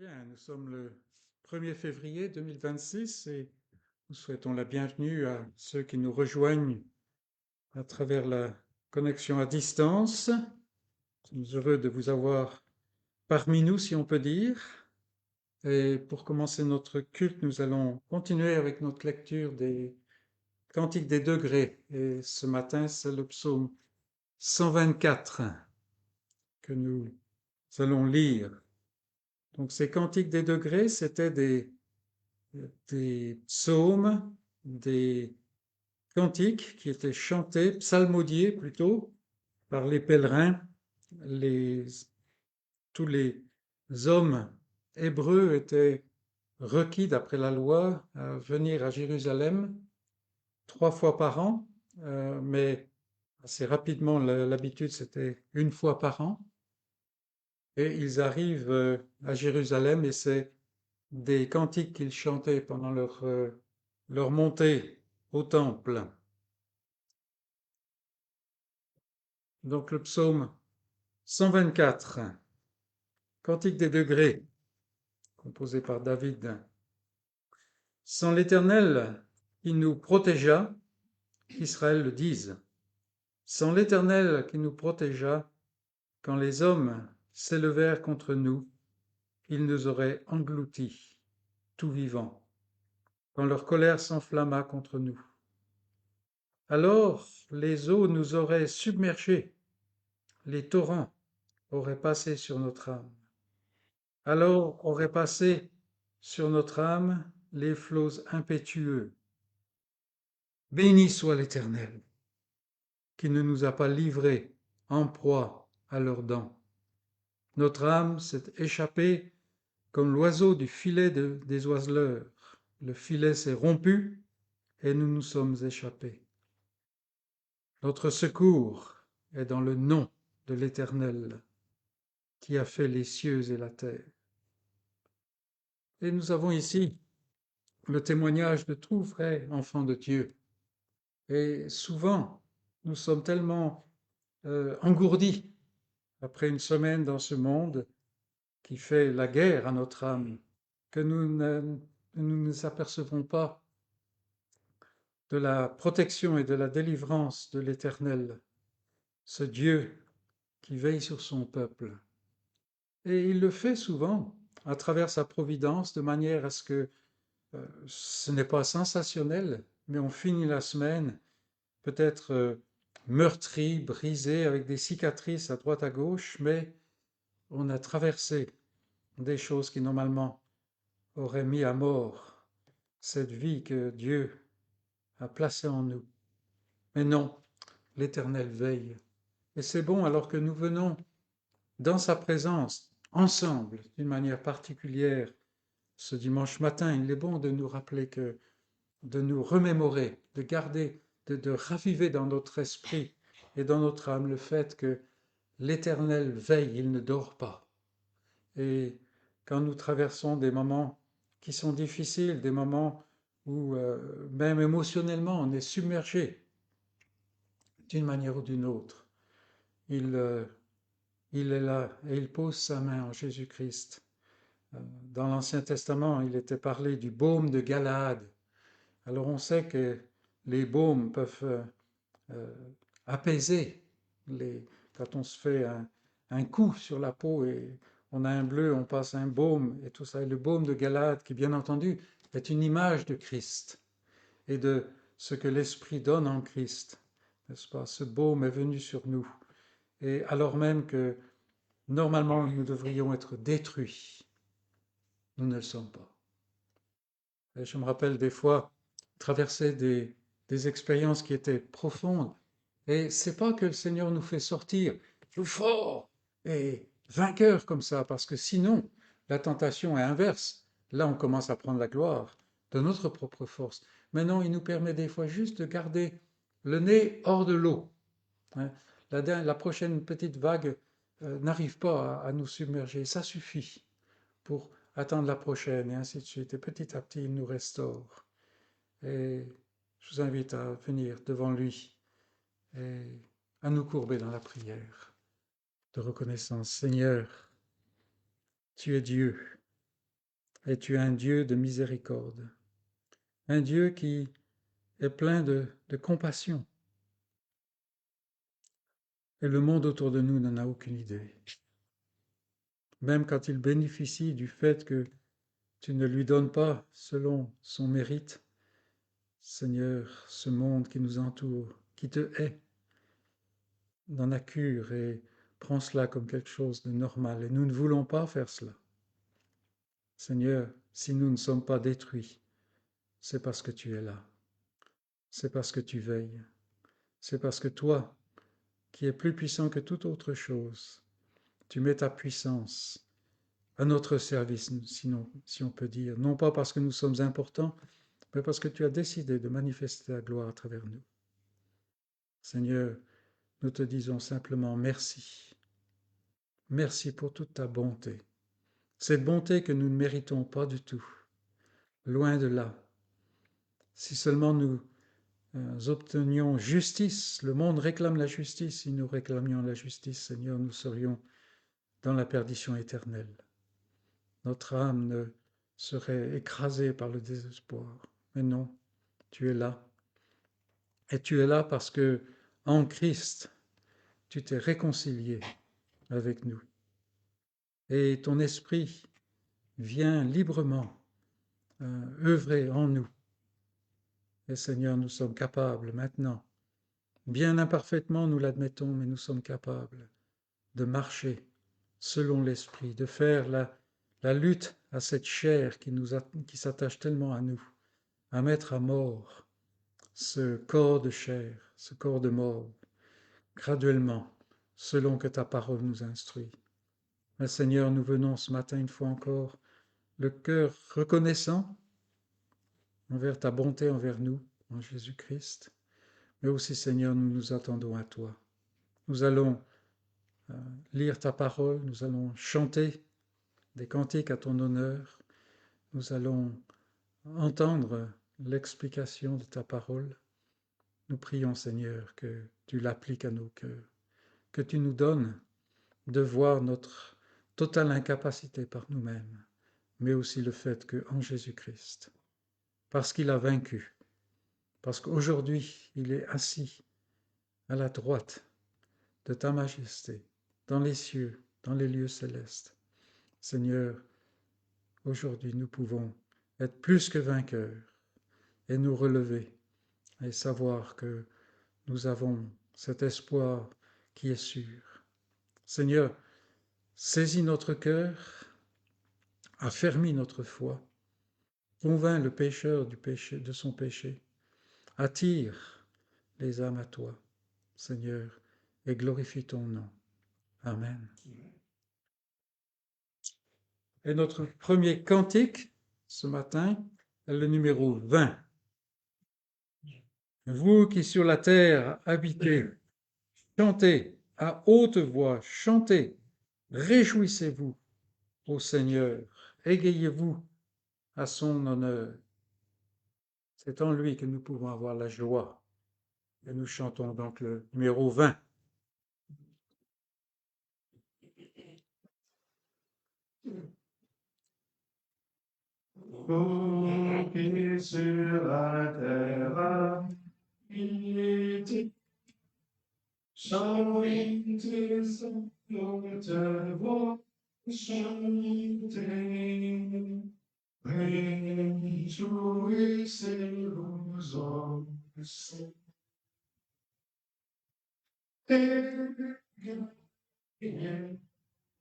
Bien, nous sommes le 1er février 2026 et nous souhaitons la bienvenue à ceux qui nous rejoignent à travers la connexion à distance. Nous sommes heureux de vous avoir parmi nous, si on peut dire. Et pour commencer notre culte, nous allons continuer avec notre lecture des Cantiques des degrés. Et ce matin, c'est le psaume 124 que nous allons lire. Donc ces Cantiques des degrés, c'était des psaumes, des cantiques qui étaient chantés, psalmodiés plutôt, par les pèlerins. Les, tous les hommes hébreux étaient requis, d'après la loi, à venir à Jérusalem 3 fois par an, mais assez rapidement, l'habitude, c'était 1 fois par an. Et ils arrivent à Jérusalem et c'est des cantiques qu'ils chantaient pendant leur montée au temple. Donc le psaume 124, Cantique des degrés, composé par David. Sans l'Éternel qui nous protégea, qu'Israël le dise. Sans l'Éternel qui nous protégea, quand les hommes s'élevèrent contre nous, ils nous auraient engloutis, tout vivants, quand leur colère s'enflamma contre nous. Alors les eaux nous auraient submergés, les torrents auraient passé sur notre âme. Alors auraient passé sur notre âme les flots impétueux. Béni soit l'Éternel, qui ne nous a pas livrés en proie à leurs dents. Notre âme s'est échappée comme l'oiseau du filet des oiseleurs. Le filet s'est rompu et nous nous sommes échappés. Notre secours est dans le nom de l'Éternel, qui a fait les cieux et la terre. Et nous avons ici le témoignage de tout vrai enfant de Dieu. Et souvent, nous sommes tellement engourdis après une semaine dans ce monde qui fait la guerre à notre âme que nous ne nous apercevons pas de la protection et de la délivrance de l'Éternel, ce Dieu qui veille sur son peuple. Et il le fait souvent à travers sa providence de manière à ce que ce n'est pas sensationnel, mais on finit la semaine peut-être meurtri, brisé, avec des cicatrices à droite à gauche, mais on a traversé des choses qui normalement auraient mis à mort cette vie que Dieu a placée en nous. Mais non, l'Éternel veille. Et c'est bon alors que nous venons dans sa présence, ensemble, d'une manière particulière, ce dimanche matin, il est bon de nous rappeler que, de nous remémorer, de garder, de raviver dans notre esprit et dans notre âme le fait que l'Éternel veille, il ne dort pas. Et quand nous traversons des moments qui sont difficiles, des moments où même émotionnellement on est submergé d'une manière ou d'une autre, il, il est là et il pose sa main en Jésus-Christ. Dans l'Ancien Testament, il était parlé du baume de Galaad. Alors on sait que les baumes peuvent euh, apaiser quand on se fait un coup sur la peau et on a un bleu, on passe un baume et tout ça. Et le baume de Galaad, qui bien entendu est une image de Christ et de ce que l'Esprit donne en Christ, n'est-ce pas? Ce baume est venu sur nous. Et alors même que normalement nous devrions être détruits, nous ne le sommes pas. Et je me rappelle des fois traverser des expériences qui étaient profondes. Et c'est pas que le Seigneur nous fait sortir plus fort et vainqueur comme ça, parce que sinon, la tentation est inverse. Là, on commence à prendre la gloire de notre propre force. Maintenant, il nous permet des fois juste de garder le nez hors de l'eau. Hein. La prochaine petite vague n'arrive pas à nous submerger. Ça suffit pour attendre la prochaine, et ainsi de suite. Et petit à petit, il nous restaure. Et je vous invite à venir devant lui et à nous courber dans la prière de reconnaissance. Seigneur, tu es Dieu, et tu es un Dieu de miséricorde, un Dieu qui est plein de compassion. Et le monde autour de nous n'en a aucune idée. Même quand il bénéficie du fait que tu ne lui donnes pas selon son mérite, Seigneur, ce monde qui nous entoure, qui te hait, n'en a cure et prend cela comme quelque chose de normal. Et nous ne voulons pas faire cela. Seigneur, si nous ne sommes pas détruits, c'est parce que tu es là. C'est parce que tu veilles. C'est parce que toi, qui es plus puissant que toute autre chose, tu mets ta puissance à notre service, sinon, si on peut dire, non pas parce que nous sommes importants, mais parce que tu as décidé de manifester ta gloire à travers nous. Seigneur, nous te disons simplement merci. Merci pour toute ta bonté. Cette bonté que nous ne méritons pas du tout. Loin de là. Si seulement nous obtenions justice, le monde réclame la justice, si nous réclamions la justice, Seigneur, nous serions dans la perdition éternelle. Notre âme serait écrasée par le désespoir. Mais non, tu es là. Et tu es là parce que, en Christ, tu t'es réconcilié avec nous. Et ton esprit vient librement œuvrer en nous. Et Seigneur, nous sommes capables maintenant, bien imparfaitement nous l'admettons, mais nous sommes capables de marcher selon l'esprit, de faire la lutte à cette chair qui s'attache tellement à nous, à mettre à mort ce corps de chair, ce corps de mort, graduellement, selon que ta parole nous instruit. Mais Seigneur, nous venons ce matin une fois encore, le cœur reconnaissant envers ta bonté envers nous, en Jésus-Christ, mais aussi, Seigneur, nous nous attendons à toi. Nous allons lire ta parole, nous allons chanter des cantiques à ton honneur, nous allons entendre l'explication de ta parole. Nous prions, Seigneur, que tu l'appliques à nos cœurs, que tu nous donnes de voir notre totale incapacité par nous-mêmes, mais aussi le fait qu'en Jésus-Christ, parce qu'il a vaincu, parce qu'aujourd'hui il est assis à la droite de ta majesté, dans les cieux, dans les lieux célestes. Seigneur, aujourd'hui nous pouvons être plus que vainqueurs et nous relever et savoir que nous avons cet espoir qui est sûr. Seigneur, saisis notre cœur, affermis notre foi, convainc le pécheur du péché, de son péché, attire les âmes à toi, Seigneur, et glorifie ton nom. Amen. Et notre premier cantique ce matin est le numéro 20. Vous qui sur la terre habitez, chantez à haute voix, chantez, réjouissez-vous au Seigneur, égayez-vous à son honneur. C'est en lui que nous pouvons avoir la joie. Et nous chantons donc le numéro 20. Vous qui sur la terre habitez, chantez à haute voix, chantez. Réjouissez-vous en Seigneur. Égayez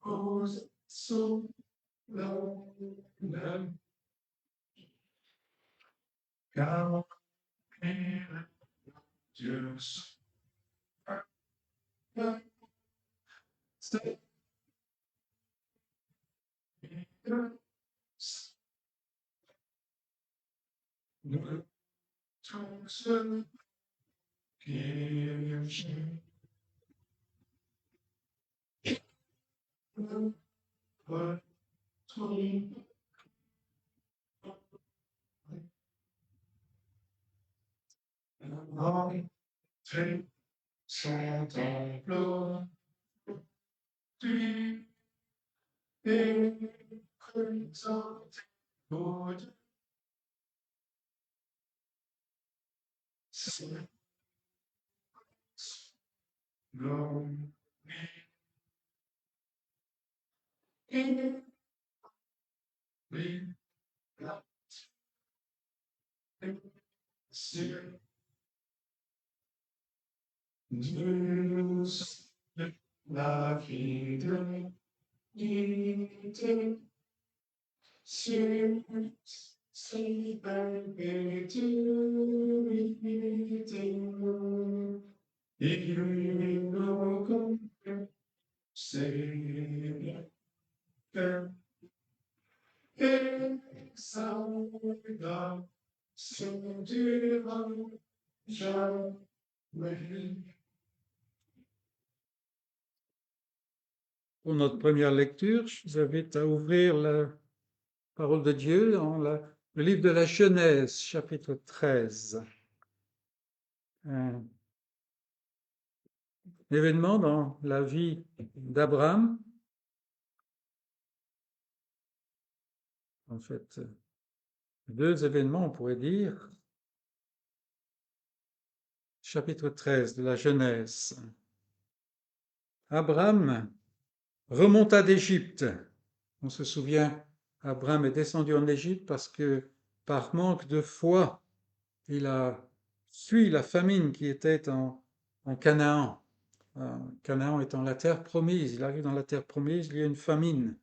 aux sous l'honneur, car Dieu c'est nous tous qui entrez son temple et présentez pour Dieu, c'est gloire et la sur Dieu, c'est la fidélité sur ses perpétuités. Il nous confie ses cœurs et sa regard se durera jamais. Pour notre première lecture, je vous invite à ouvrir la parole de Dieu dans le livre de la Genèse, chapitre 13. Un événement dans la vie d'Abraham, en fait, deux événements, on pourrait dire. Chapitre 13 de la Genèse. Abraham remonta d'Égypte. On se souvient, Abraham est descendu en Égypte parce que par manque de foi, il a fui la famine qui était en Canaan. Canaan étant la terre promise, il arrive dans la terre promise, il y a une famine.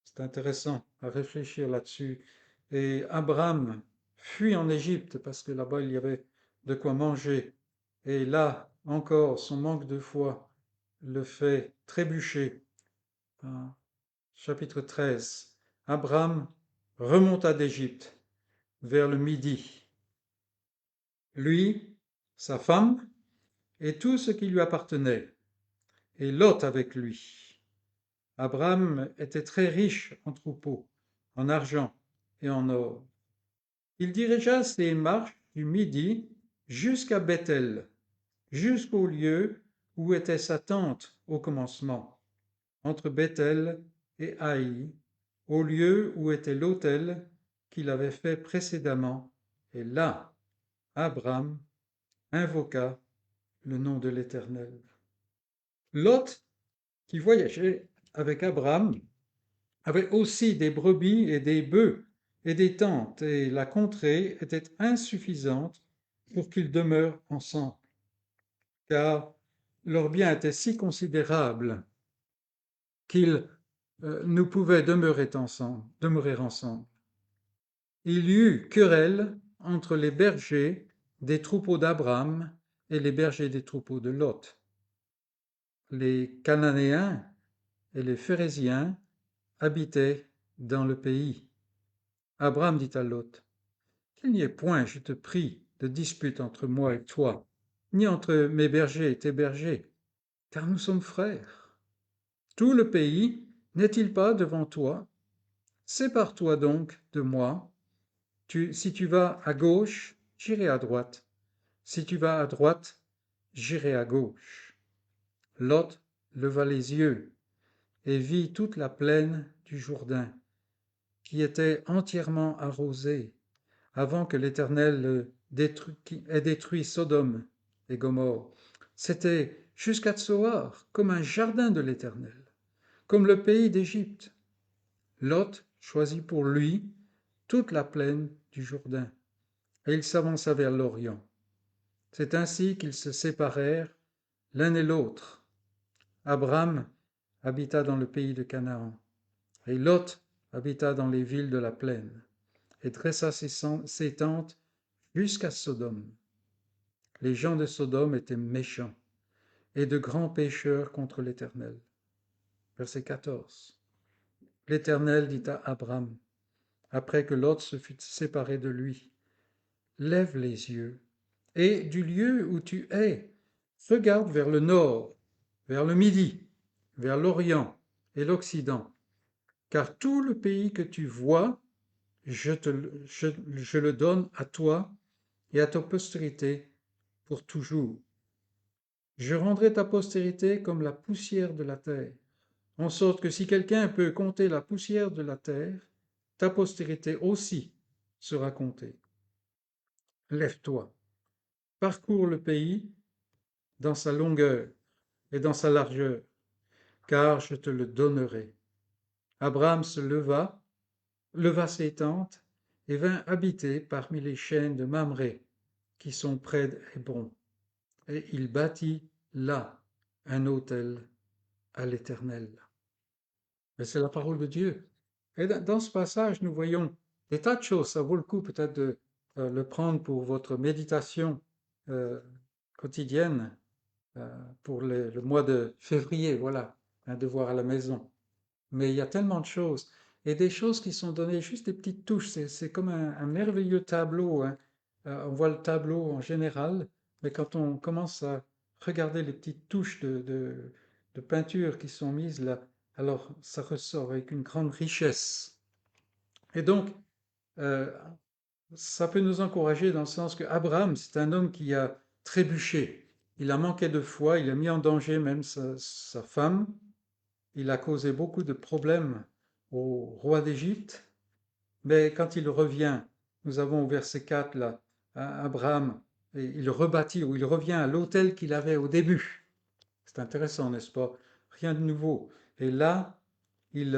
C'est intéressant à réfléchir là-dessus. Et Abraham fuit en Égypte parce que là-bas il y avait de quoi manger. Et là encore, son manque de foi le fait trébucher. Chapitre 13. Abraham remonta d'Égypte vers le midi. Lui, sa femme et tout ce qui lui appartenait, et Lot avec lui. Abraham était très riche en troupeaux, en argent et en or. Il dirigea ses marches du midi jusqu'à Bethel, jusqu'au lieu où était sa tente au commencement, entre Bethel et Haï, au lieu où était l'autel qu'il avait fait précédemment, et là, Abraham invoqua le nom de l'Éternel. Lot, qui voyageait avec Abraham, avait aussi des brebis et des bœufs et des tentes, et la contrée était insuffisante pour qu'ils demeurent ensemble, car leurs biens étaient si considérables qu'ils ne pouvaient demeurer ensemble. Il y eut querelle entre les bergers des troupeaux d'Abraham et les bergers des troupeaux de Lot. Les Cananéens et les Phérésiens habitaient dans le pays. Abraham dit à Lot, qu'il n'y ait point, je te prie, de dispute entre moi et toi, ni entre mes bergers et tes bergers, car nous sommes frères. Tout le pays n'est-il pas devant toi? Sépare-toi donc de moi. Si tu vas à gauche, j'irai à droite. Si tu vas à droite, j'irai à gauche. Lot leva les yeux et vit toute la plaine du Jourdain, qui était entièrement arrosée, avant que l'Éternel ait détruit Sodome et Gomorrhe. C'était jusqu'à Tsoar, comme un jardin de l'Éternel, comme le pays d'Égypte. Lot choisit pour lui toute la plaine du Jourdain, et il s'avança vers l'Orient. C'est ainsi qu'ils se séparèrent l'un et l'autre. Abraham habita dans le pays de Canaan, et Lot habita dans les villes de la plaine, et dressa ses tentes jusqu'à Sodome. Les gens de Sodome étaient méchants et de grands pécheurs contre l'Éternel. Verset 14. L'Éternel dit à Abraham, après que Lot se fut séparé de lui, lève les yeux, et du lieu où tu es, regarde vers le nord, vers le midi, vers l'Orient et l'Occident, car tout le pays que tu vois, je le donne à toi et à ta postérité pour toujours. Je rendrai ta postérité comme la poussière de la terre, en sorte que si quelqu'un peut compter la poussière de la terre, ta postérité aussi sera comptée. Lève-toi, parcours le pays dans sa longueur et dans sa largeur, car je te le donnerai. Abraham se leva ses tentes et vint habiter parmi les chênes de Mamré, qui sont près d'Hébron. Et il bâtit là un autel à l'Éternel. Mais c'est la parole de Dieu. Et dans ce passage, nous voyons des tas de choses. Ça vaut le coup peut-être de le prendre pour votre méditation euh, quotidienne pour le mois de février, voilà, un devoir à la maison. Mais il y a tellement de choses. Et des choses qui sont données, juste des petites touches. C'est comme un merveilleux tableau, hein. On voit le tableau en général, mais quand on commence à regarder les petites touches de peinture qui sont mises là, alors ça ressort avec une grande richesse. Et donc, euh, ça peut nous encourager dans le sens que Abraham, c'est un homme qui a trébuché. Il a manqué de foi, il a mis en danger même sa femme, il a causé beaucoup de problèmes au roi d'Égypte, mais quand il revient, nous avons au verset 4 là, Abraham, et il rebâtit, ou il revient à l'autel qu'il avait au début. C'est intéressant, n'est-ce pas? Rien de nouveau. Et là, il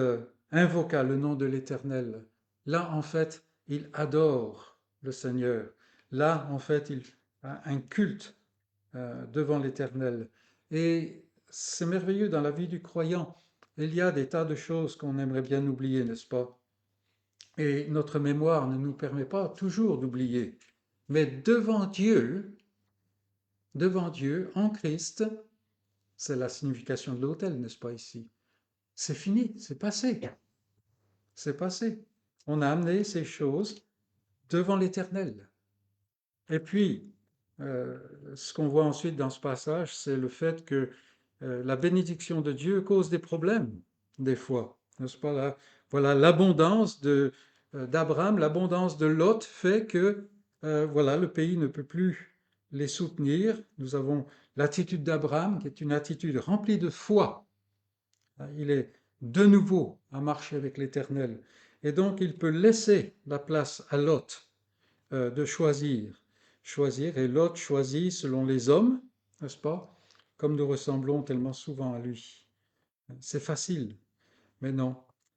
invoqua le nom de l'Éternel. Là, en fait, il adore le Seigneur. Là, en fait, il a un culte devant l'Éternel. Et c'est merveilleux dans la vie du croyant. Il y a des tas de choses qu'on aimerait bien oublier, n'est-ce pas? Et notre mémoire ne nous permet pas toujours d'oublier. Mais devant Dieu, en Christ, c'est la signification de l'autel, n'est-ce pas ici? C'est fini, c'est passé. C'est passé. On a amené ces choses devant l'Éternel. Et puis, euh, ce qu'on voit ensuite dans ce passage, c'est le fait que la bénédiction de Dieu cause des problèmes, des fois. N'est-ce pas là? Voilà, l'abondance d'Abraham, l'abondance de Lot fait que voilà, le pays ne peut plus les soutenir. Nous avons l'attitude d'Abraham qui est une attitude remplie de foi. Il est de nouveau à marcher avec l'Éternel. Et donc il peut laisser la place à Lot de choisir. Choisir, et Lot choisit selon les hommes, n'est-ce pas? Comme nous ressemblons tellement souvent à lui. C'est facile, mais non.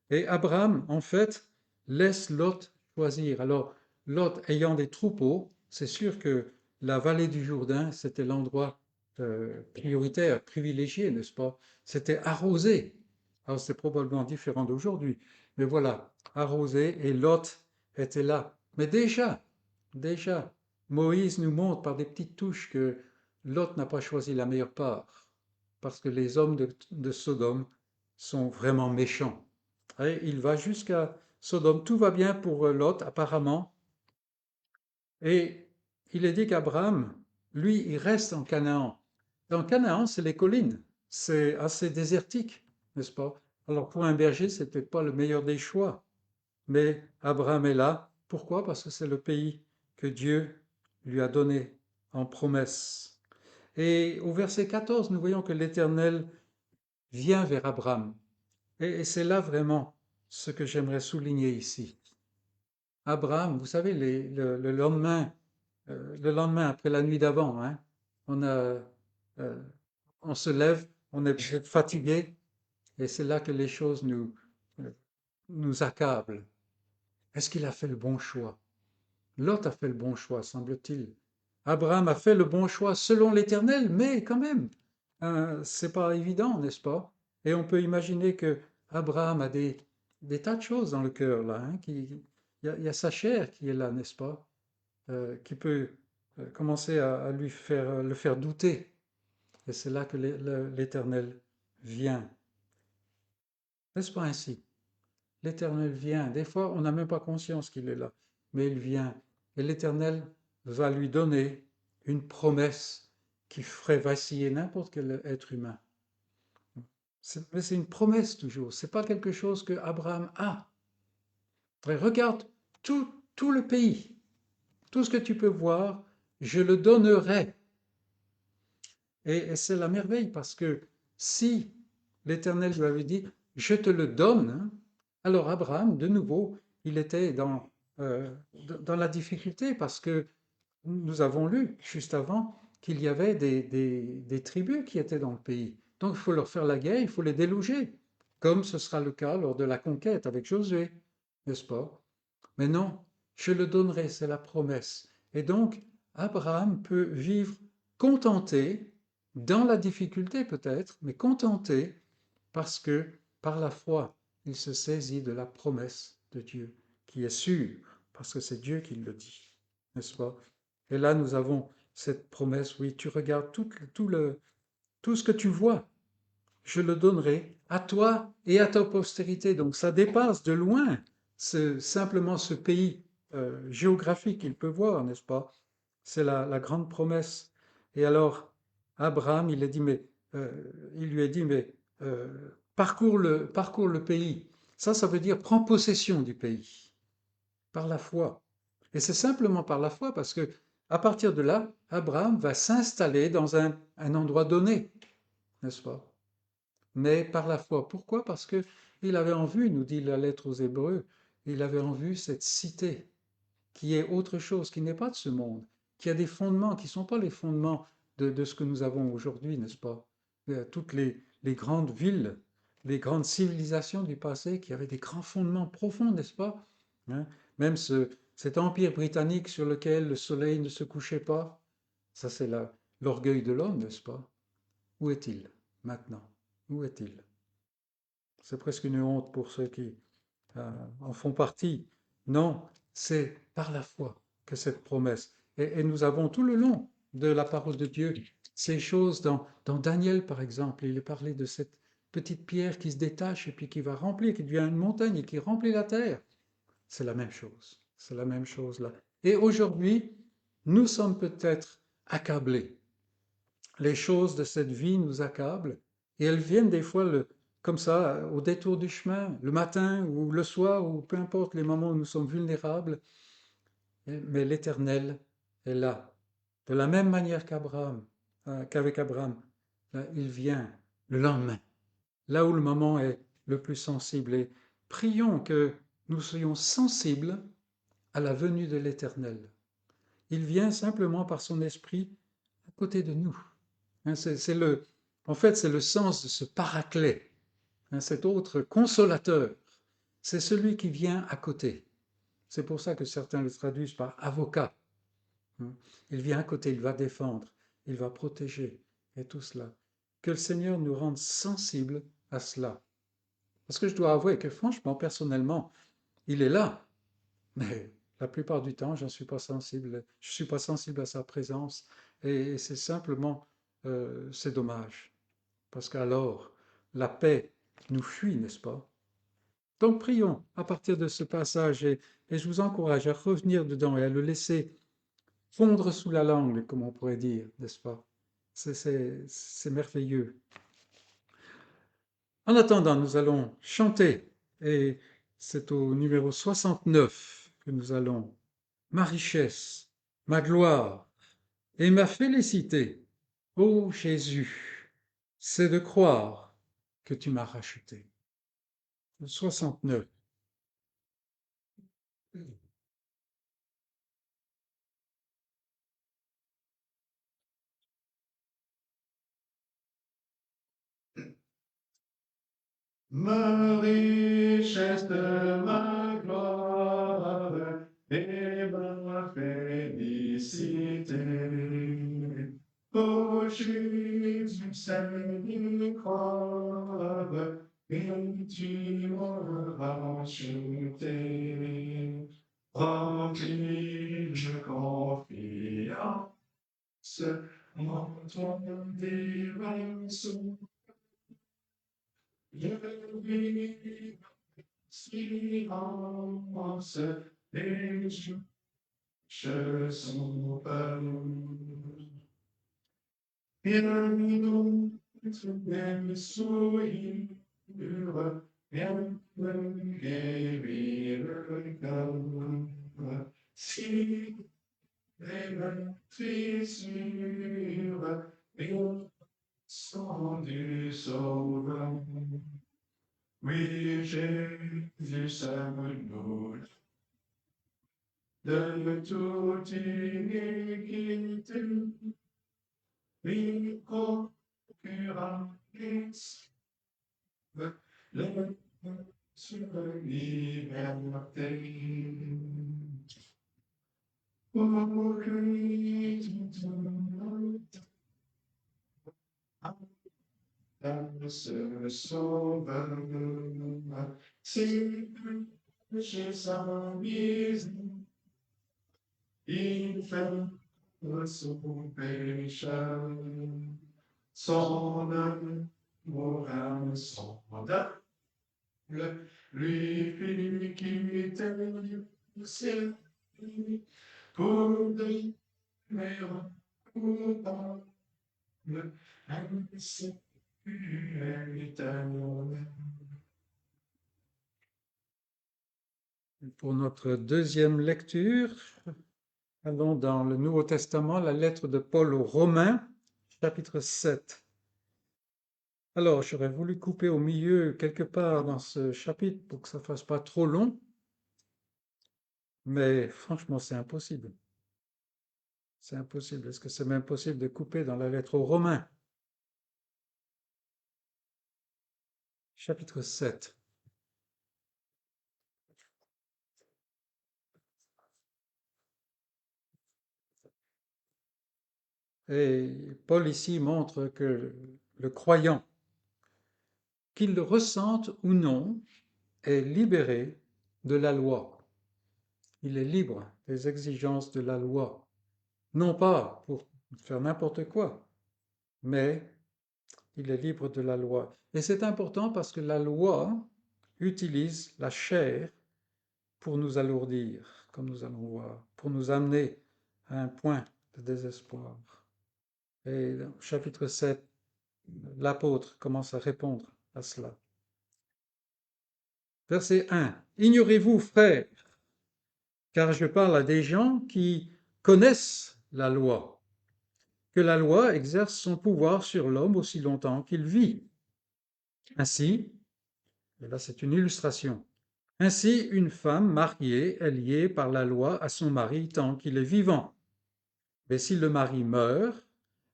Et Abraham, en fait, laisse Lot choisir. Alors, Lot ayant des troupeaux, c'est sûr que la vallée du Jourdain, c'était l'endroit prioritaire, privilégié, n'est-ce pas? C'était arrosé. Alors, c'est probablement différent d'aujourd'hui. Mais voilà, arrosé, et Lot était là. Mais déjà, Moïse nous montre par des petites touches que Lot n'a pas choisi la meilleure part, parce que les hommes de Sodome sont vraiment méchants. Et il va jusqu'à Sodome. Tout va bien pour Lot, apparemment. Et il est dit qu'Abraham, lui, il reste en Canaan. Dans Canaan, c'est les collines. C'est assez désertique, n'est-ce pas? Alors pour un berger, c'est peut-être pas le meilleur des choix. Mais Abraham est là. Pourquoi? Parce que c'est le pays que Dieu lui a donné en promesse. Et au verset 14, nous voyons que l'Éternel vient vers Abraham. Et c'est là vraiment ce que j'aimerais souligner ici. Abraham, vous savez, le lendemain après la nuit d'avant, hein, on a, euh, on se lève, on est fatigué, et c'est là que les choses nous accablent. Est-ce qu'il a fait le bon choix? Lot a fait le bon choix, semble-t-il. Abraham a fait le bon choix selon l'Éternel, mais quand même, c'est pas évident, n'est-ce pas? Et on peut imaginer que Abraham a des tas de choses dans le cœur là, hein, il y a sa chair qui est là, n'est-ce pas? Qui peut commencer à lui faire le faire douter. Et c'est là que l'Éternel vient. N'est-ce pas ainsi? L'Éternel vient. Des fois, on n'a même pas conscience qu'il est là, mais il vient. Et l'Éternel va lui donner une promesse qui ferait vaciller n'importe quel être humain. Mais c'est une promesse toujours. C'est pas quelque chose que Abraham a. Regarde tout le pays, tout ce que tu peux voir, je le donnerai. Et c'est la merveille parce que si l'Éternel lui avait dit, je te le donne, hein, alors Abraham, de nouveau, il était dans la difficulté parce que nous avons lu juste avant qu'il y avait des tribus qui étaient dans le pays. Donc il faut leur faire la guerre, il faut les déloger, comme ce sera le cas lors de la conquête avec Josué, n'est-ce pas? Mais non, je le donnerai, c'est la promesse. Et donc, Abraham peut vivre contenté, dans la difficulté peut-être, mais contenté, parce que par la foi, il se saisit de la promesse de Dieu, qui est sûre, parce que c'est Dieu qui le dit, n'est-ce pas? Et là, nous avons cette promesse, oui, tu regardes tout ce que tu vois, je le donnerai à toi et à ta postérité. Donc ça dépasse de loin simplement ce pays géographique qu'il peut voir, n'est-ce pas? C'est la grande promesse. Et alors, Abraham, euh, il lui a dit, mais parcours le pays. Ça veut dire prends possession du pays par la foi. Et c'est simplement par la foi parce que à partir de là, Abraham va s'installer dans un endroit donné, n'est-ce pas? Mais par la foi. Pourquoi? Parce que il avait en vue, nous dit la lettre aux Hébreux, il avait en vue cette cité qui est autre chose, qui n'est pas de ce monde, qui a des fondements qui ne sont pas les fondements de ce que nous avons aujourd'hui, n'est-ce pas? Toutes les grandes villes, les grandes civilisations du passé qui avaient des grands fondements profonds, n'est-ce pas? Hein. Même cet empire britannique sur lequel le soleil ne se couchait pas, ça c'est l'orgueil de l'homme, n'est-ce pas? Où est-il maintenant? Où est-il? C'est presque une honte pour ceux qui en font partie. Non, c'est par la foi que cette promesse. Et nous avons tout le long de la parole de Dieu ces choses dans Daniel, par exemple. Il est parlé de cette petite pierre qui se détache et puis qui va remplir, qui devient une montagne et qui remplit la terre. C'est la même chose. C'est la même chose là. Et aujourd'hui, nous sommes peut-être accablés. Les choses de cette vie nous accablent et elles viennent des fois comme ça, au détour du chemin, le matin ou le soir, ou peu importe les moments où nous sommes vulnérables, mais l'Éternel est là. De la même manière qu'avec Abraham, là, il vient le lendemain, là où le moment est le plus sensible. Et prions que nous soyons sensibles à la venue de l'Éternel. Il vient simplement par son esprit à côté de nous. Hein, en fait, c'est le sens de ce paraclet, hein, cet autre consolateur. C'est celui qui vient à côté. C'est pour ça que certains le traduisent par avocat. Hein. Il vient à côté, il va défendre, il va protéger, et tout cela. Que le Seigneur nous rende sensibles à cela. Parce que je dois avouer que franchement, personnellement, il est là, mais la plupart du temps, je ne suis pas sensible. Je suis pas sensible à sa présence, et c'est simplement, c'est dommage. Parce qu'alors, la paix nous fuit, n'est-ce pas? Donc prions à partir de ce passage et je vous encourage à revenir dedans et à le laisser fondre sous la langue, comme on pourrait dire, n'est-ce pas? C'est merveilleux. En attendant, nous allons chanter et c'est au numéro 69 que nous allons. Ma richesse, ma gloire et ma félicité, ô Jésus, c'est de croire que tu m'as racheté. 69. Ma richesse, ma gloire et ma félicité. Ô Jésus, Seigneur, croire et tu m'as racheté. Remplis de confiance, en ton divin souffle. Je vis silence et je sauveur. Bien d'autres même sourire, bien me guérir le cœur. Si les meurtrissures et sang du Sauveur. Oui, Jésus, sauve-nous de toute iniquité, lui procuratrice, le sur liberté. Pour lui, se sauve, si chez sa mise, il fait son péché, son amour insondable, lui fit quitter le ciel pour demeurer coupable, ainsi éternel. Pour notre deuxième lecture, allons dans le Nouveau Testament, la lettre de Paul aux Romains, chapitre 7. Alors, j'aurais voulu couper au milieu quelque part dans ce chapitre pour que ça ne fasse pas trop long, mais franchement, c'est impossible. C'est impossible. Est-ce que c'est même possible de couper dans la lettre aux Romains? Chapitre 7. Et Paul ici montre que le croyant, qu'il le ressente ou non, est libéré de la loi. Il est libre des exigences de la loi. Non pas pour faire n'importe quoi, mais il est libre de la loi. Et c'est important parce que la loi utilise la chair pour nous alourdir, comme nous allons voir, pour nous amener à un point de désespoir. Et dans le chapitre 7, l'apôtre commence à répondre à cela. Verset 1. Ignorez-vous, frères, car je parle à des gens qui connaissent la loi, que la loi exerce son pouvoir sur l'homme aussi longtemps qu'il vit. Ainsi, et là c'est une illustration, ainsi une femme mariée est liée par la loi à son mari tant qu'il est vivant. Mais si le mari meurt,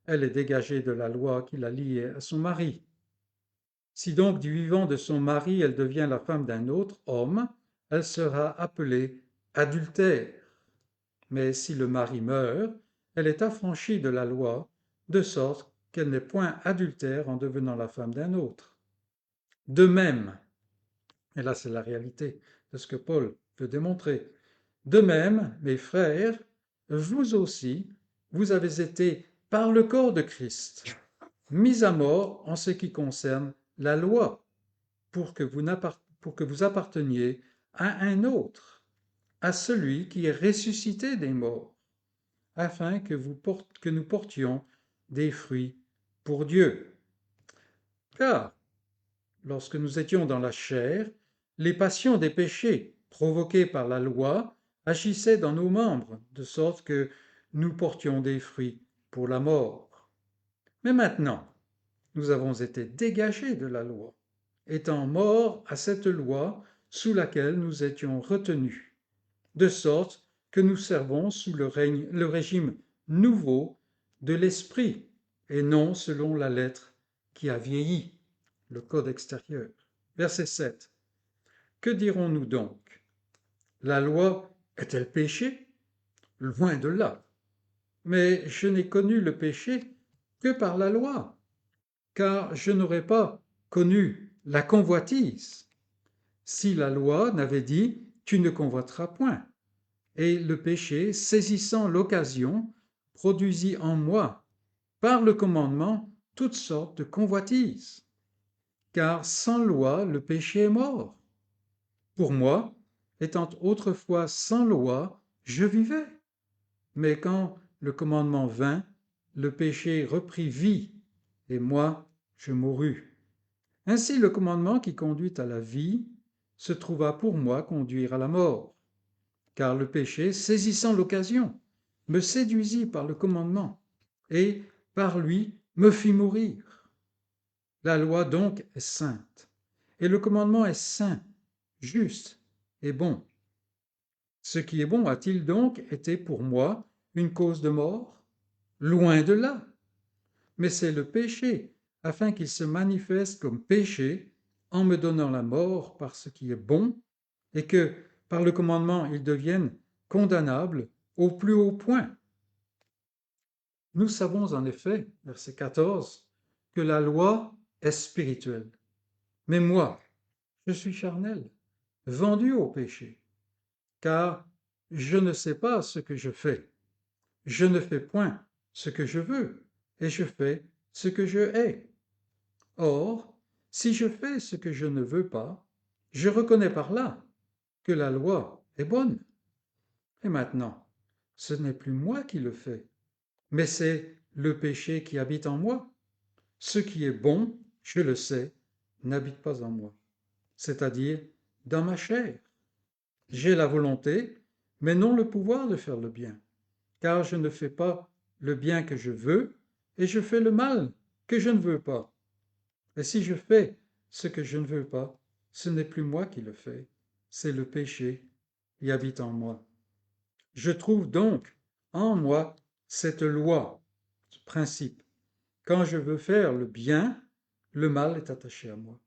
elle est dégagée de la loi qui l'a liée à son mari. Si donc du vivant de son mari elle devient la femme d'un autre homme, elle sera appelée adultère. Mais si le mari meurt, elle est affranchie de la loi, de sorte qu'elle n'est point adultère en devenant la femme d'un autre. De même, et là c'est la réalité de ce que Paul veut démontrer, de même, mes frères, vous aussi, vous avez été, par le corps de Christ, mis à mort en ce qui concerne la loi, pour que vous apparteniez à un autre, à celui qui est ressuscité des morts, afin que nous portions des fruits pour Dieu. Car, lorsque nous étions dans la chair, les passions des péchés provoquées par la loi agissaient dans nos membres, de sorte que nous portions des fruits pour la mort. Mais maintenant, nous avons été dégagés de la loi, étant morts à cette loi sous laquelle nous étions retenus, de sorte que nous servons sous le régime nouveau de l'esprit, et non selon la lettre qui a vieilli, le code extérieur. Verset 7. Que dirons-nous donc? La loi est-elle péché? Loin de là. Mais je n'ai connu le péché que par la loi, car je n'aurais pas connu la convoitise si la loi n'avait dit « tu ne convoiteras point ». Et le péché, saisissant l'occasion, produisit en moi, par le commandement, toutes sortes de convoitises. Car sans loi, le péché est mort. Pour moi, étant autrefois sans loi, je vivais. Mais quand le commandement vint, le péché reprit vie, et moi, je mourus. Ainsi, le commandement qui conduit à la vie se trouva pour moi conduire à la mort. Car le péché, saisissant l'occasion, me séduisit par le commandement, et par lui me fit mourir. La loi donc est sainte, et le commandement est saint, juste et bon. Ce qui est bon a-t-il donc été pour moi une cause de mort? Loin de là. Mais c'est le péché, afin qu'il se manifeste comme péché en me donnant la mort par ce qui est bon, et que par le commandement il devienne condamnable au plus haut point. Nous savons en effet, verset 14, que la loi est spirituelle. Mais moi, je suis charnel, vendu au péché, car je ne sais pas ce que je fais. Je ne fais point ce que je veux, et je fais ce que je hais. Or, si je fais ce que je ne veux pas, je reconnais par là que la loi est bonne. Et maintenant, ce n'est plus moi qui le fais, mais c'est le péché qui habite en moi. Ce qui est bon, je le sais, n'habite pas en moi, c'est-à-dire dans ma chair. J'ai la volonté, mais non le pouvoir de faire le bien, car je ne fais pas le bien que je veux, et je fais le mal que je ne veux pas. Et si je fais ce que je ne veux pas, ce n'est plus moi qui le fais, c'est le péché qui habite en moi. Je trouve donc en moi cette loi, ce principe. Quand je veux faire le bien, le mal est attaché à moi,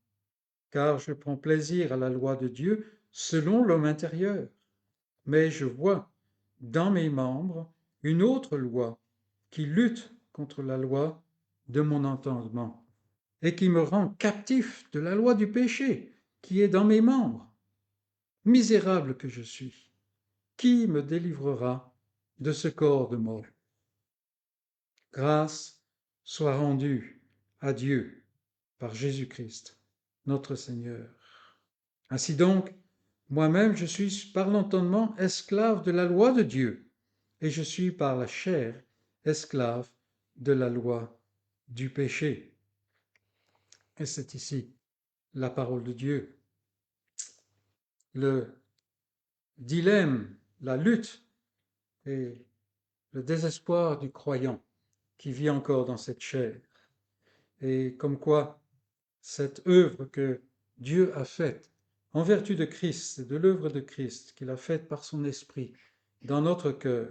car je prends plaisir à la loi de Dieu selon l'homme intérieur. Mais je vois dans mes membres une autre loi qui lutte contre la loi de mon entendement et qui me rend captif de la loi du péché qui est dans mes membres. Misérable que je suis, qui me délivrera de ce corps de mort? Grâce soit rendue à Dieu par Jésus-Christ, notre Seigneur. Ainsi donc, moi-même, je suis par l'entendement esclave de la loi de Dieu, et je suis par la chair esclave de la loi du péché. Et c'est ici la parole de Dieu. Le dilemme, la lutte et le désespoir du croyant qui vit encore dans cette chair. Et comme quoi cette œuvre que Dieu a faite en vertu de Christ, de l'œuvre de Christ qu'il a faite par son esprit dans notre cœur,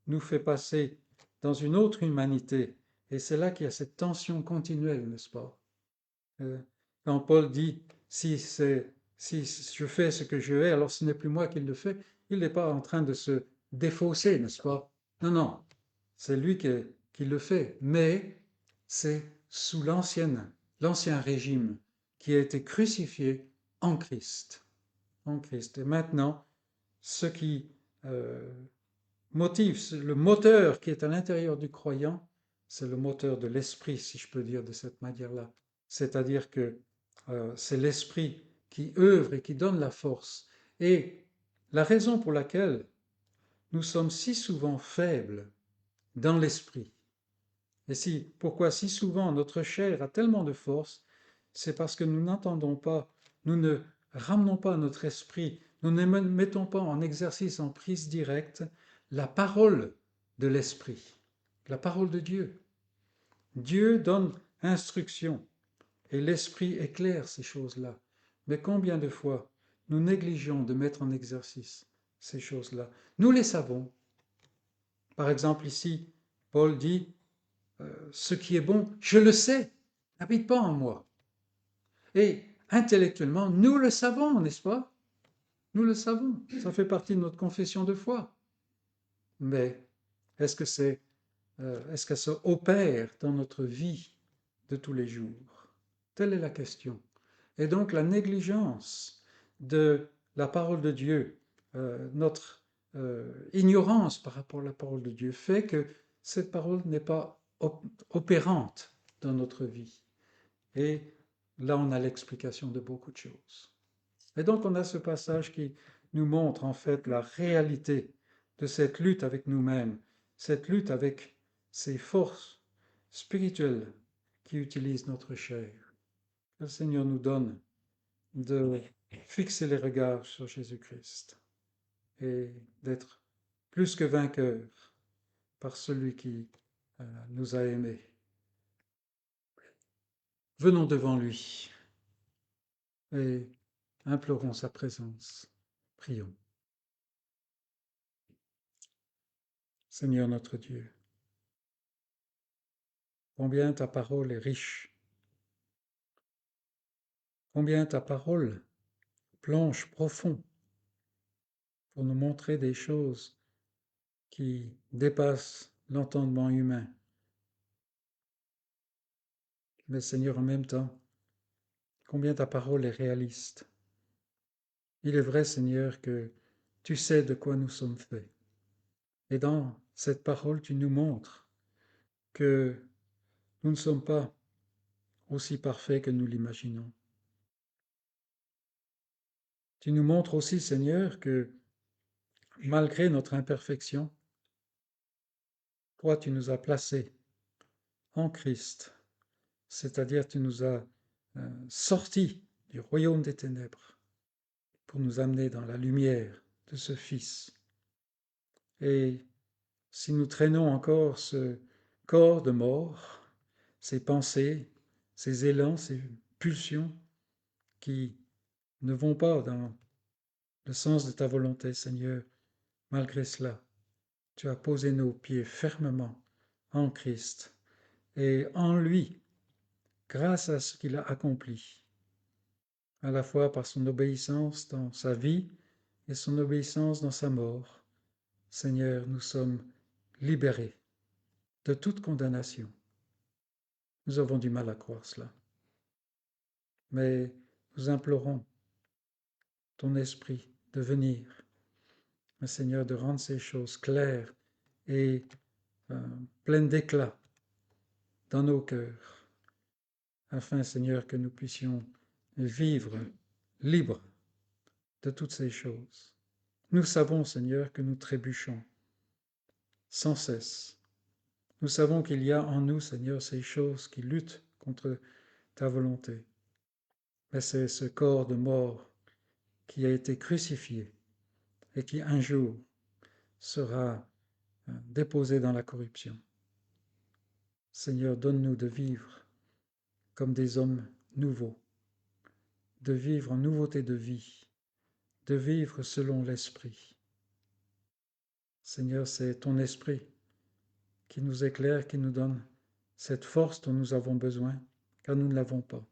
nous fait passer dans une autre humanité. Et c'est là qu'il y a cette tension continuelle, n'est-ce pas? Quand Paul dit, si je fais ce que je hais, alors ce n'est plus moi qui le fais, il n'est pas en train de se défausser, n'est-ce pas? Non, non, c'est lui qui le fait, mais c'est sous l'ancien régime qui a été crucifié en Christ. En Christ. Et maintenant, ce qui euh, motive, le moteur qui est à l'intérieur du croyant, c'est le moteur de l'esprit, si je peux dire de cette manière-là. C'est-à-dire que c'est l'esprit qui œuvre et qui donne la force. Et la raison pour laquelle nous sommes si souvent faibles dans l'esprit, et pourquoi si souvent notre chair a tellement de force, c'est parce que nous n'entendons pas, nous ne ramenons pas notre esprit, nous ne mettons pas en exercice, en prise directe, la parole de l'esprit, la parole de Dieu. Dieu donne instruction et l'esprit éclaire ces choses-là. Mais combien de fois nous négligeons de mettre en exercice ces choses-là? Nous les savons. Par exemple, ici, Paul dit ce qui est bon, je le sais, n'habite pas en moi. Et intellectuellement, nous le savons, n'est-ce pas? Nous le savons, ça fait partie de notre confession de foi. Mais est-ce que est-ce qu'elle se opère dans notre vie de tous les jours? Telle est la question. Et donc la négligence de la parole de Dieu, notre ignorance par rapport à la parole de Dieu fait que cette parole n'est pas opérante dans notre vie. Et là, on a l'explication de beaucoup de choses. Et donc, on a ce passage qui nous montre en fait la réalité de cette lutte avec nous-mêmes, cette lutte avec ces forces spirituelles qui utilisent notre chair. Que le Seigneur nous donne de fixer les regards sur Jésus-Christ et d'être plus que vainqueurs par celui qui nous a aimés. Venons devant lui et implorons sa présence. Prions. Seigneur notre Dieu. Combien ta parole est riche, combien ta parole plonge profond pour nous montrer des choses qui dépassent l'entendement humain. Mais Seigneur, en même temps, combien ta parole est réaliste. Il est vrai, Seigneur, que tu sais de quoi nous sommes faits. Et dans cette parole, tu nous montres que nous ne sommes pas aussi parfaits que nous l'imaginons. Tu nous montres aussi, Seigneur, que malgré notre imperfection, toi, tu nous as placés en Christ, c'est-à-dire tu nous as sortis du royaume des ténèbres pour nous amener dans la lumière de ce Fils. Et si nous traînons encore ce corps de mort, ces pensées, ces élans, ces pulsions qui ne vont pas dans le sens de ta volonté, Seigneur, malgré cela, tu as posé nos pieds fermement en Christ et en lui, grâce à ce qu'il a accompli, à la fois par son obéissance dans sa vie et son obéissance dans sa mort. Seigneur, nous sommes libérés de toute condamnation. Nous avons du mal à croire cela. Mais nous implorons ton esprit de venir, Seigneur, de rendre ces choses claires et pleines d'éclat dans nos cœurs, afin, Seigneur, que nous puissions vivre libres de toutes ces choses. Nous savons, Seigneur, que nous trébuchons sans cesse. Nous savons qu'il y a en nous, Seigneur, ces choses qui luttent contre ta volonté. Mais c'est ce corps de mort qui a été crucifié et qui un jour sera déposé dans la corruption. Seigneur, donne-nous de vivre comme des hommes nouveaux, de vivre en nouveauté de vie, de vivre selon l'Esprit. Seigneur, c'est ton Esprit qui nous éclaire, qui nous donne cette force dont nous avons besoin, car nous ne l'avons pas.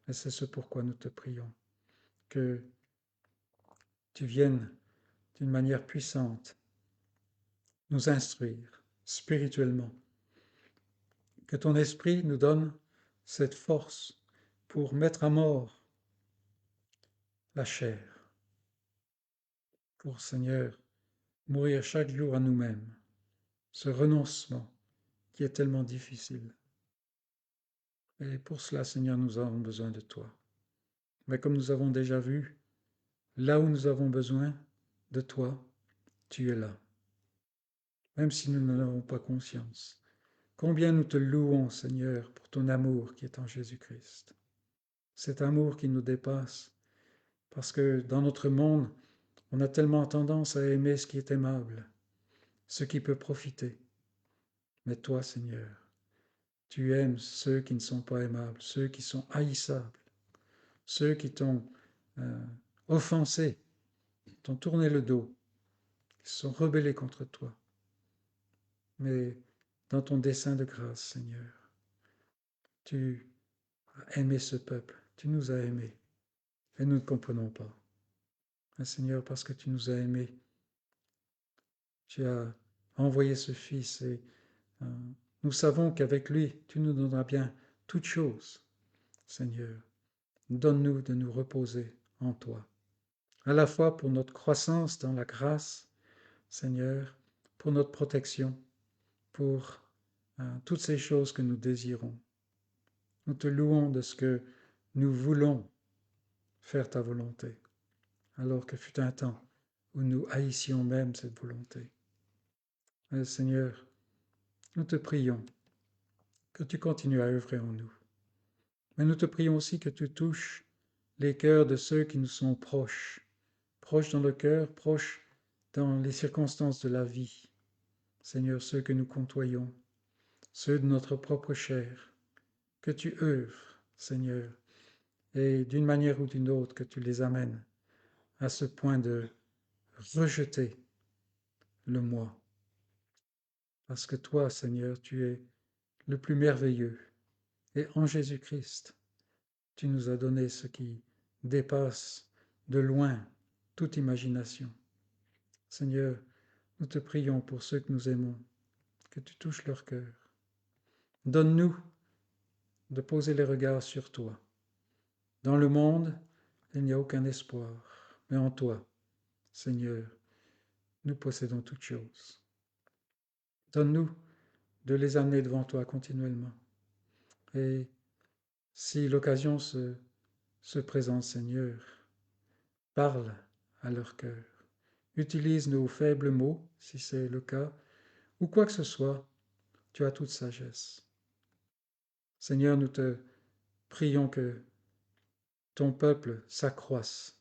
Et c'est ce pourquoi nous te prions, que tu viennes d'une manière puissante nous instruire spirituellement, que ton Esprit nous donne cette force pour mettre à mort la chair, pour, Seigneur, mourir chaque jour à nous-mêmes, ce renoncement qui est tellement difficile. Et pour cela, Seigneur, nous avons besoin de toi. Mais comme nous avons déjà vu, là où nous avons besoin de toi, tu es là, même si nous n'en avons pas conscience. Combien nous te louons, Seigneur, pour ton amour qui est en Jésus-Christ. Cet amour qui nous dépasse, parce que dans notre monde, on a tellement tendance à aimer ce qui est aimable, ce qui peut profiter. Mais toi, Seigneur, tu aimes ceux qui ne sont pas aimables, ceux qui sont haïssables, ceux qui t'ont offensé, t'ont tourné le dos, qui se sont rebellés contre toi. Mais dans ton dessein de grâce, Seigneur, tu as aimé ce peuple, tu nous as aimés, et nous ne comprenons pas. Mais Seigneur, parce que tu nous as aimés, tu as envoyé ce Fils et nous savons qu'avec lui, tu nous donneras bien toutes choses. Seigneur, donne-nous de nous reposer en toi, à la fois pour notre croissance dans la grâce, Seigneur, pour notre protection, pour toutes ces choses que nous désirons. Nous te louons de ce que nous voulons faire ta volonté, alors que fut un temps où nous haïssions même cette volonté. Mais Seigneur, nous te prions que tu continues à œuvrer en nous. Mais nous te prions aussi que tu touches les cœurs de ceux qui nous sont proches, proches dans le cœur, proches dans les circonstances de la vie. Seigneur, ceux que nous côtoyons, ceux de notre propre chair, que tu œuvres, Seigneur, et d'une manière ou d'une autre, que tu les amènes à ce point de rejeter le moi parce que toi, Seigneur, tu es le plus merveilleux. Et en Jésus-Christ, tu nous as donné ce qui dépasse de loin toute imagination. Seigneur, nous te prions pour ceux que nous aimons, que tu touches leur cœur. Donne-nous de poser les regards sur toi. Dans le monde, il n'y a aucun espoir, mais en toi, Seigneur, nous possédons toutes choses. Donne-nous de les amener devant toi continuellement. Et si l'occasion se présente, Seigneur, parle à leur cœur. Utilise nos faibles mots, si c'est le cas, ou quoi que ce soit, tu as toute sagesse. Seigneur, nous te prions que ton peuple s'accroisse,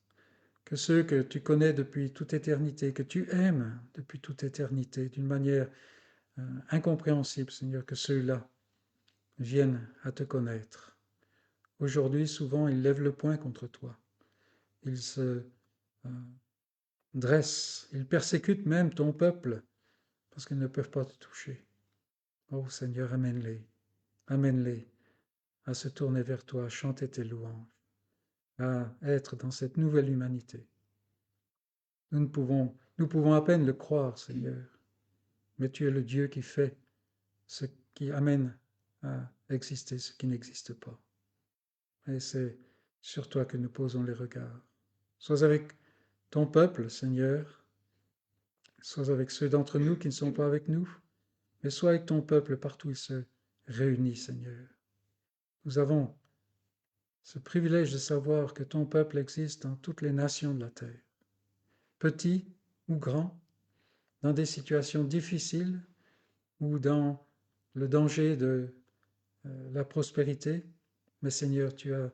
que ceux que tu connais depuis toute éternité, que tu aimes depuis toute éternité, d'une manière incompréhensible, Seigneur, que ceux-là viennent à te connaître. Aujourd'hui, souvent, ils lèvent le poing contre toi. Ils se dressent, ils persécutent même ton peuple parce qu'ils ne peuvent pas te toucher. Oh Seigneur, amène-les, amène-les à se tourner vers toi, à chanter tes louanges, à être dans cette nouvelle humanité. Nous pouvons à peine le croire, Seigneur, mais tu es le Dieu qui fait ce qui amène à exister ce qui n'existe pas. Et c'est sur toi que nous posons les regards. Sois avec ton peuple, Seigneur, sois avec ceux d'entre nous qui ne sont pas avec nous, mais sois avec ton peuple partout où il se réunit, Seigneur. Nous avons ce privilège de savoir que ton peuple existe dans toutes les nations de la terre, petit ou grand, dans des situations difficiles ou dans le danger de la prospérité, mais Seigneur, tu as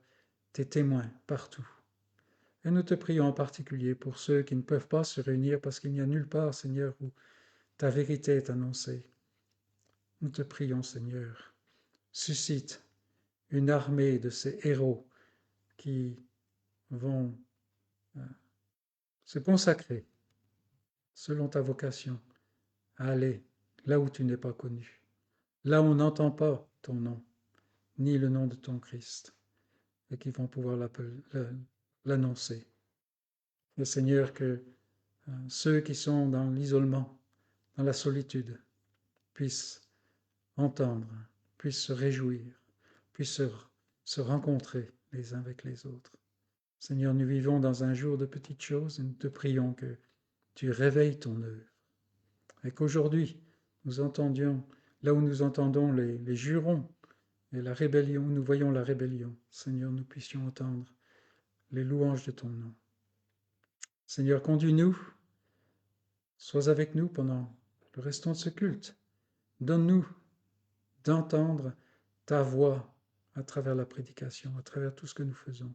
tes témoins partout. Et nous te prions en particulier pour ceux qui ne peuvent pas se réunir parce qu'il n'y a nulle part, Seigneur, où ta vérité est annoncée. Nous te prions, Seigneur, suscite une armée de ces héros qui vont se consacrer selon ta vocation à aller là où tu n'es pas connu, là où on n'entend pas ton nom, ni le nom de ton Christ, et qui vont pouvoir l'annoncer. Et Seigneur, que ceux qui sont dans l'isolement, dans la solitude, puissent entendre, puissent se réjouir, puissent se rencontrer les uns avec les autres. Seigneur, nous vivons dans un jour de petites choses et nous te prions que tu réveilles ton œuvre et qu'aujourd'hui nous entendions, là où nous entendons les jurons et la rébellion, nous voyons la rébellion, Seigneur, nous puissions entendre les louanges de ton nom. Seigneur, conduis-nous, sois avec nous pendant le restant de ce culte. Donne-nous d'entendre ta voix à travers la prédication, à travers tout ce que nous faisons,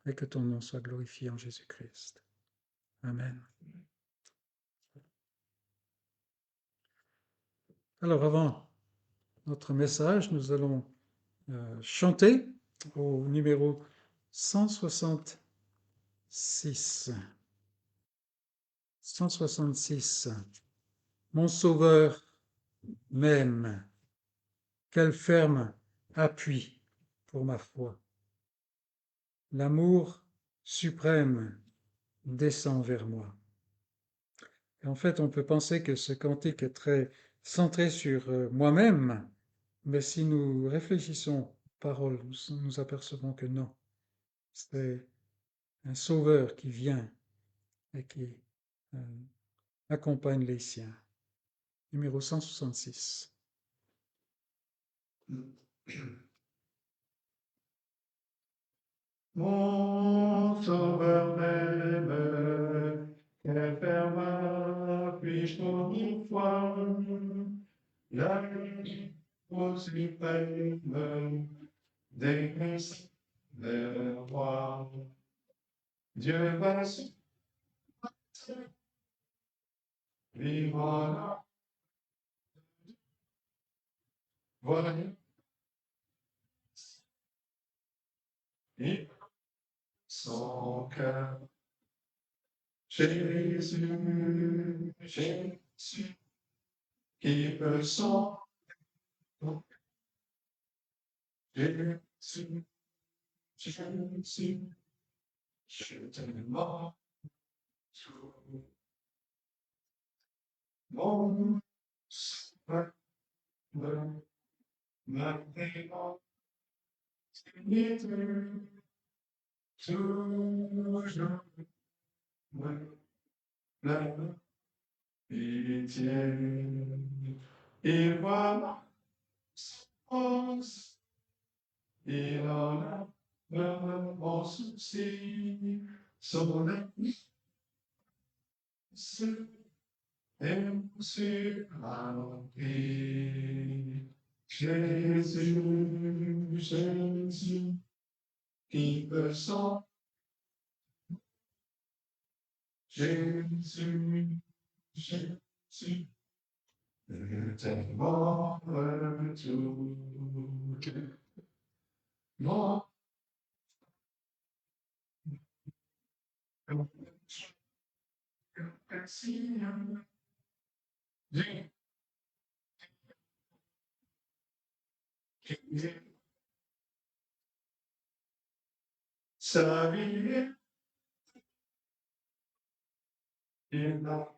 et que ton nom soit glorifié en Jésus-Christ. Amen. Alors avant notre message, nous allons chanter au numéro 166. 166. Mon Sauveur m'aime. Quel ferme appui pour ma foi. L'amour suprême descend vers moi. Et en fait, on peut penser que ce cantique est très centré sur moi-même, mais si nous réfléchissons aux paroles, nous apercevons que non. C'est un sauveur qui vient et qui euh, accompagne les siens. Numéro 166. Mon sauveur m'aime, quel ferme puis-je pour foi, l'amour suprême décrit vers moi. Dieu va vivre, voilà, et son cœur. Jésus, Jésus, qui peut sauver. Jésus, Jésus, je t'aime tout mon sauveur, maintenant, et toujours, la pitié. Il voit ma souffrance, il en a mon souci, son ami, et sur la vie. Jésus, Jésus, qui peut s'en. Jésus, Jésus, je t'aime tout. Non, merci. Sa vie est là.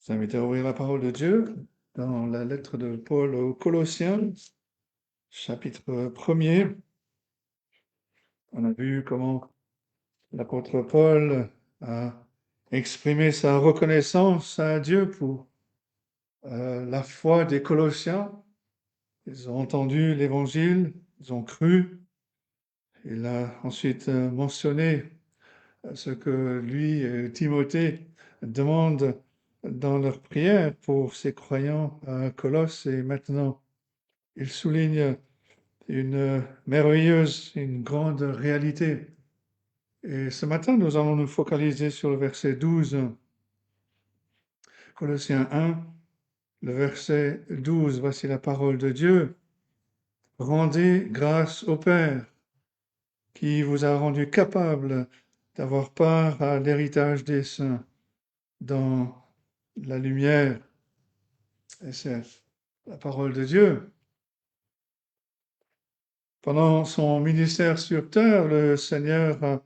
Je vous invite à ouvrir la parole de Dieu dans la lettre de Paul aux Colossiens, chapitre 1er. On a vu comment l'apôtre Paul a exprimé sa reconnaissance à Dieu pour la foi des Colossiens. Ils ont entendu l'évangile, ils ont cru. Il a ensuite mentionné ce que lui et Timothée demandent dans leur prière pour ces croyants à Colosse. Et maintenant, il souligne une merveilleuse, une grande réalité. Et ce matin, nous allons nous focaliser sur le verset 12, Colossiens 1, le verset 12. Voici la parole de Dieu. Rendez grâce au Père qui vous a rendu capable d'avoir part à l'héritage des saints dans la lumière. Et c'est la parole de Dieu. Pendant son ministère sur terre, le Seigneur a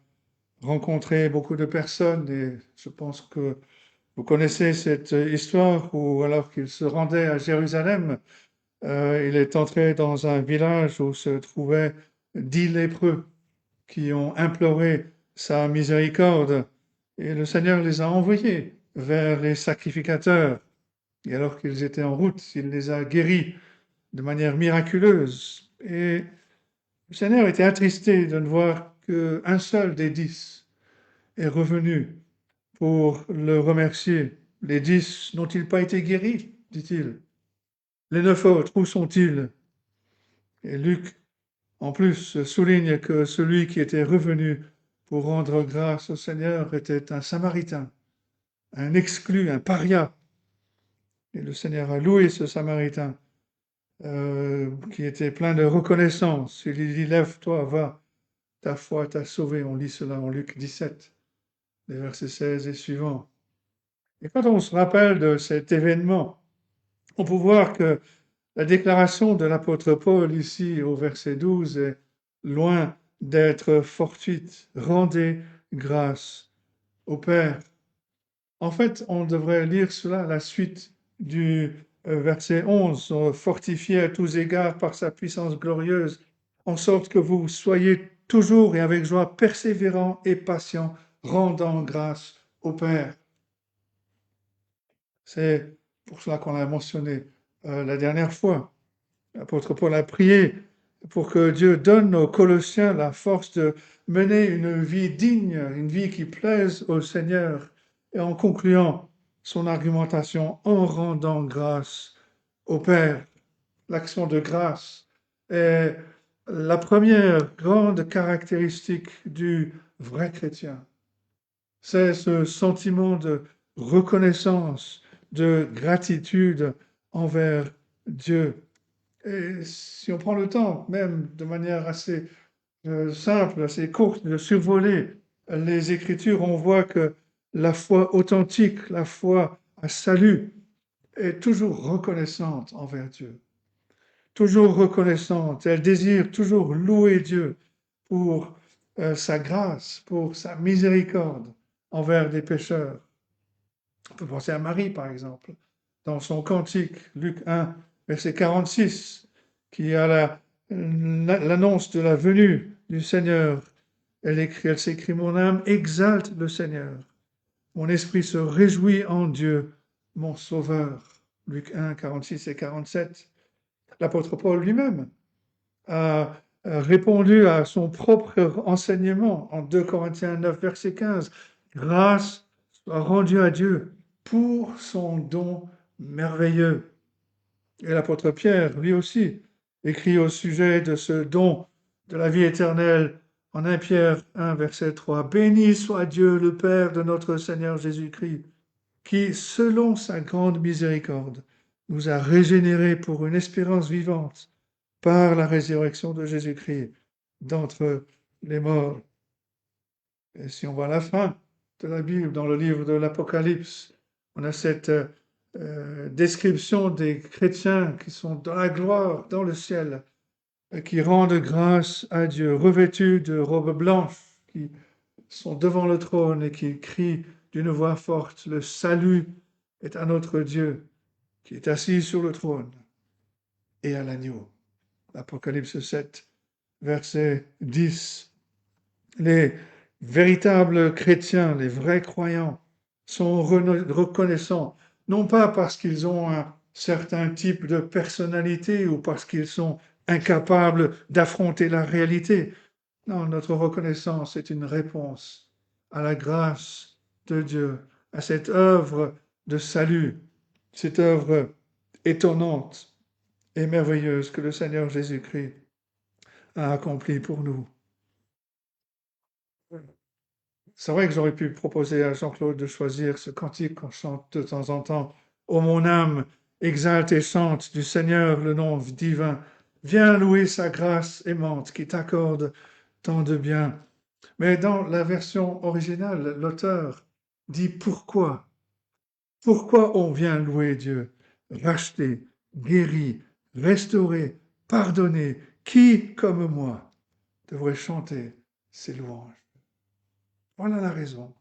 rencontré beaucoup de personnes et je pense que vous connaissez cette histoire où, alors qu'il se rendait à Jérusalem, il est entré dans un village où se trouvaient 10 lépreux qui ont imploré sa miséricorde et le Seigneur les a envoyés vers les sacrificateurs. Et alors qu'ils étaient en route, il les a guéris de manière miraculeuse. Et le Seigneur était attristé de ne voir qu'un seul des 10 est revenu pour le remercier. Les 10 n'ont-ils pas été guéris, dit-il. Les 9 autres, où sont-ils? Et Luc, en plus, souligne que celui qui était revenu pour rendre grâce au Seigneur était un Samaritain, un exclu, un paria. Et le Seigneur a loué ce Samaritain qui était plein de reconnaissance. Il lui dit, lève-toi, va, ta foi t'a sauvé. On lit cela en Luc 17, les versets 16 et suivants. Et quand on se rappelle de cet événement, on peut voir que la déclaration de l'apôtre Paul ici au verset 12 est loin d'être fortuite. Rendez grâce au Père. En fait, on devrait lire cela à la suite du verset 11, fortifié à tous égards par sa puissance glorieuse, en sorte que vous soyez toujours et avec joie persévérants et patients rendant grâce au Père. C'est pour cela qu'on l'a mentionné la dernière fois. L'apôtre Paul a prié pour que Dieu donne aux Colossiens la force de mener une vie digne, une vie qui plaise au Seigneur, et en concluant son argumentation en rendant grâce au Père. L'action de grâce est la première grande caractéristique du vrai chrétien. C'est ce sentiment de reconnaissance, de gratitude envers Dieu. Et si on prend le temps, même de manière assez simple, assez courte, de survoler les Écritures, on voit que la foi authentique, la foi à salut, est toujours reconnaissante envers Dieu. Toujours reconnaissante. Elle désire toujours louer Dieu pour sa grâce, pour sa miséricorde envers des pécheurs. On peut penser à Marie, par exemple, dans son cantique, Luc 1, verset 46, qui a l'annonce de la venue du Seigneur. Elle s'écrit, mon âme exalte le Seigneur. Mon esprit se réjouit en Dieu, mon Sauveur. Luc 1, 46 et 47. L'apôtre Paul lui-même a répondu à son propre enseignement en 2 Corinthiens 9, verset 15. Grâce soit rendue à Dieu pour son don merveilleux. Et l'apôtre Pierre, lui aussi, écrit au sujet de ce don de la vie éternelle en 1 Pierre 1, verset 3. Béni soit Dieu, le Père de notre Seigneur Jésus-Christ, qui, selon sa grande miséricorde, nous a régénérés pour une espérance vivante par la résurrection de Jésus-Christ d'entre les morts. Et si on voit la fin de la Bible, dans le livre de l'Apocalypse, on a cette description des chrétiens qui sont dans la gloire, dans le ciel, et qui rendent grâce à Dieu, revêtus de robes blanches, qui sont devant le trône et qui crient d'une voix forte, le salut est à notre Dieu, qui est assis sur le trône et à l'agneau. Apocalypse 7, verset 10. Les véritables chrétiens, les vrais croyants, sont reconnaissants, non pas parce qu'ils ont un certain type de personnalité ou parce qu'ils sont incapables d'affronter la réalité. Non, notre reconnaissance est une réponse à la grâce de Dieu, à cette œuvre de salut, cette œuvre étonnante et merveilleuse que le Seigneur Jésus-Christ a accomplie pour nous. C'est vrai que j'aurais pu proposer à Jean-Claude de choisir ce cantique qu'on chante de temps en temps. Ô mon âme, exalte et chante du Seigneur le nom divin. Viens louer sa grâce aimante qui t'accorde tant de bien. Mais dans la version originale, l'auteur dit pourquoi. Pourquoi on vient louer Dieu? Racheté, guéri, restauré, pardonné. Qui, comme moi, devrait chanter ses louanges? Voilà la raison.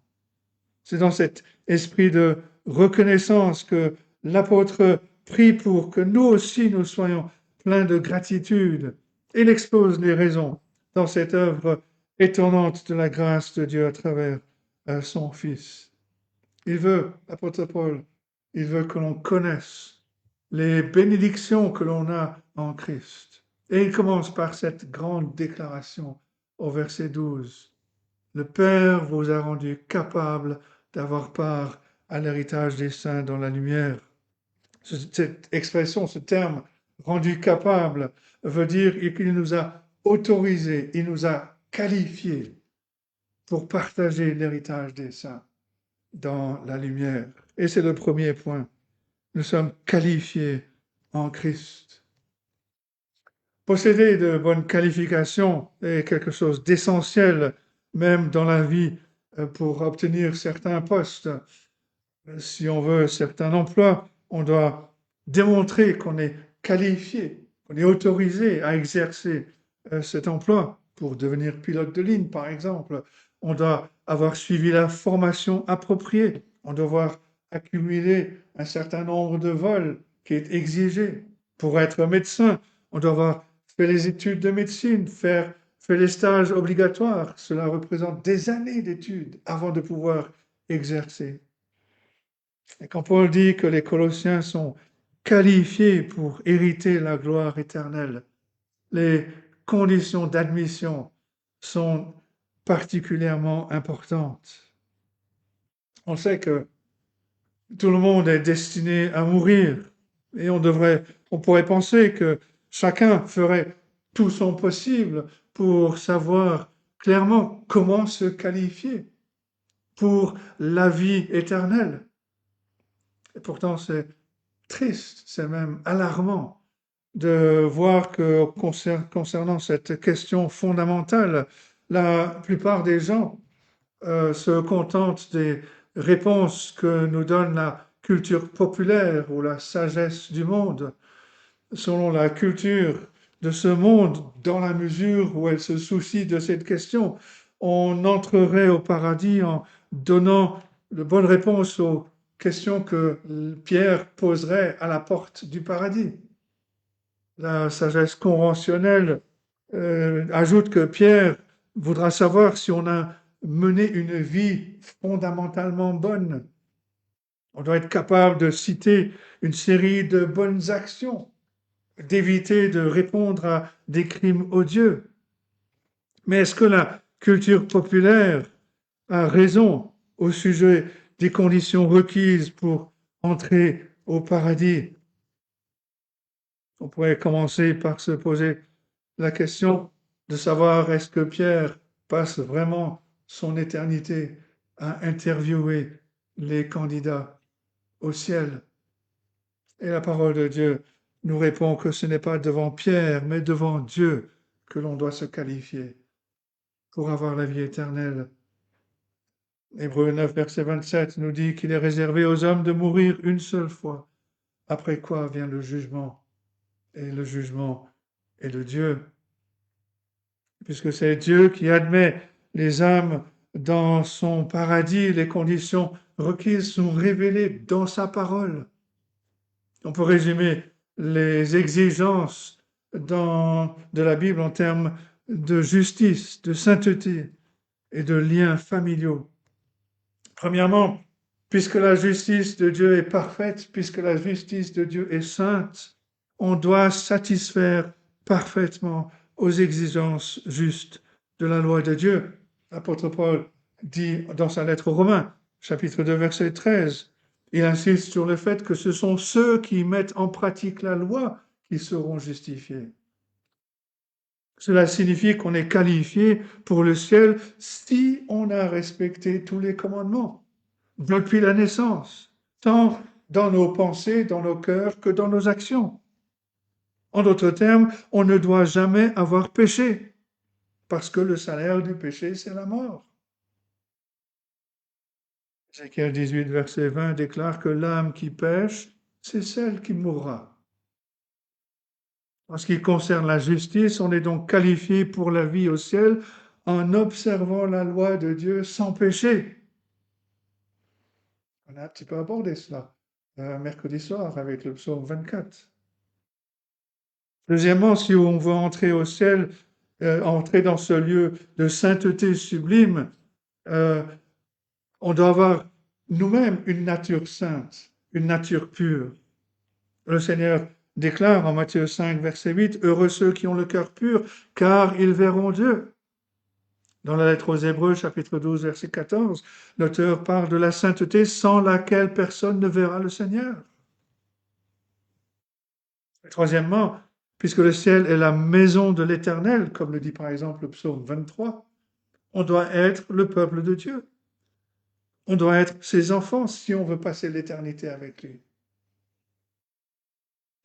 C'est dans cet esprit de reconnaissance que l'apôtre prie pour que nous aussi nous soyons pleins de gratitude. Il expose les raisons dans cette œuvre étonnante de la grâce de Dieu à travers son Fils. Il veut, l'apôtre Paul, il veut que l'on connaisse les bénédictions que l'on a en Christ. Et il commence par cette grande déclaration au verset 12. Le Père vous a rendu capable d'avoir part à l'héritage des saints dans la lumière. Cette expression, ce terme, rendu capable, veut dire qu'il nous a autorisés, il nous a qualifiés pour partager l'héritage des saints dans la lumière. Et c'est le premier point. Nous sommes qualifiés en Christ. Posséder de bonnes qualifications est quelque chose d'essentiel, même dans la vie, pour obtenir certains postes. Si on veut certains emplois, on doit démontrer qu'on est qualifié, qu'on est autorisé à exercer cet emploi. Pour devenir pilote de ligne, par exemple, on doit avoir suivi la formation appropriée. On doit avoir accumulé un certain nombre de vols qui est exigé. Pour être médecin, on doit avoir fait les études de médecine, faire fait les stages obligatoires. Cela représente des années d'études avant de pouvoir exercer. Et quand Paul dit que les Colossiens sont qualifiés pour hériter la gloire éternelle, les conditions d'admission sont particulièrement importantes. On sait que tout le monde est destiné à mourir et on pourrait penser que chacun ferait tout son possible pour savoir clairement comment se qualifier pour la vie éternelle. Et pourtant, c'est triste, c'est même alarmant de voir que concernant cette question fondamentale, la plupart des gens se contentent des réponses que nous donne la culture populaire ou la sagesse du monde. Selon la culture de ce monde, dans la mesure où elle se soucie de cette question, on entrerait au paradis en donnant de bonnes réponses aux questions que Pierre poserait à la porte du paradis. La sagesse conventionnelle ajoute que Pierre voudra savoir si on a mené une vie fondamentalement bonne. On doit être capable de citer une série de bonnes actions, d'éviter de répondre à des crimes odieux. Mais est-ce que la culture populaire a raison au sujet des conditions requises pour entrer au paradis? On pourrait commencer par se poser la question de savoir est-ce que Pierre passe vraiment son éternité à interviewer les candidats au ciel. Et la parole de Dieu nous répond que ce n'est pas devant Pierre, mais devant Dieu que l'on doit se qualifier pour avoir la vie éternelle. Hébreux 9, verset 27 nous dit qu'il est réservé aux hommes de mourir une seule fois, après quoi vient le jugement. Et le jugement est de Dieu, puisque c'est Dieu qui admet les âmes dans son paradis, les conditions requises sont révélées dans sa parole. On peut résumer les exigences de la Bible en termes de justice, de sainteté et de liens familiaux. Premièrement, puisque la justice de Dieu est parfaite, puisque la justice de Dieu est sainte, on doit satisfaire parfaitement aux exigences justes de la loi de Dieu. L'apôtre Paul dit dans sa lettre aux Romains, chapitre 2, verset 13, il insiste sur le fait que ce sont ceux qui mettent en pratique la loi qui seront justifiés. Cela signifie qu'on est qualifié pour le ciel si on a respecté tous les commandements depuis la naissance, tant dans nos pensées, dans nos cœurs que dans nos actions. En d'autres termes, on ne doit jamais avoir péché, parce que le salaire du péché, c'est la mort. Ézéchiel 18, verset 20 déclare que l'âme qui pêche, c'est celle qui mourra. En ce qui concerne la justice, on est donc qualifié pour la vie au ciel en observant la loi de Dieu sans péché. On a un petit peu abordé cela mercredi soir avec le psaume 24. Deuxièmement, si on veut entrer au ciel, entrer dans ce lieu de sainteté sublime, on doit avoir nous-mêmes une nature sainte, une nature pure. Le Seigneur déclare en Matthieu 5, verset 8, « Heureux ceux qui ont le cœur pur, car ils verront Dieu. » Dans la lettre aux Hébreux, chapitre 12, verset 14, l'auteur parle de la sainteté sans laquelle personne ne verra le Seigneur. Et troisièmement, puisque le ciel est la maison de l'Éternel, comme le dit par exemple le psaume 23, on doit être le peuple de Dieu. On doit être ses enfants si on veut passer l'éternité avec lui.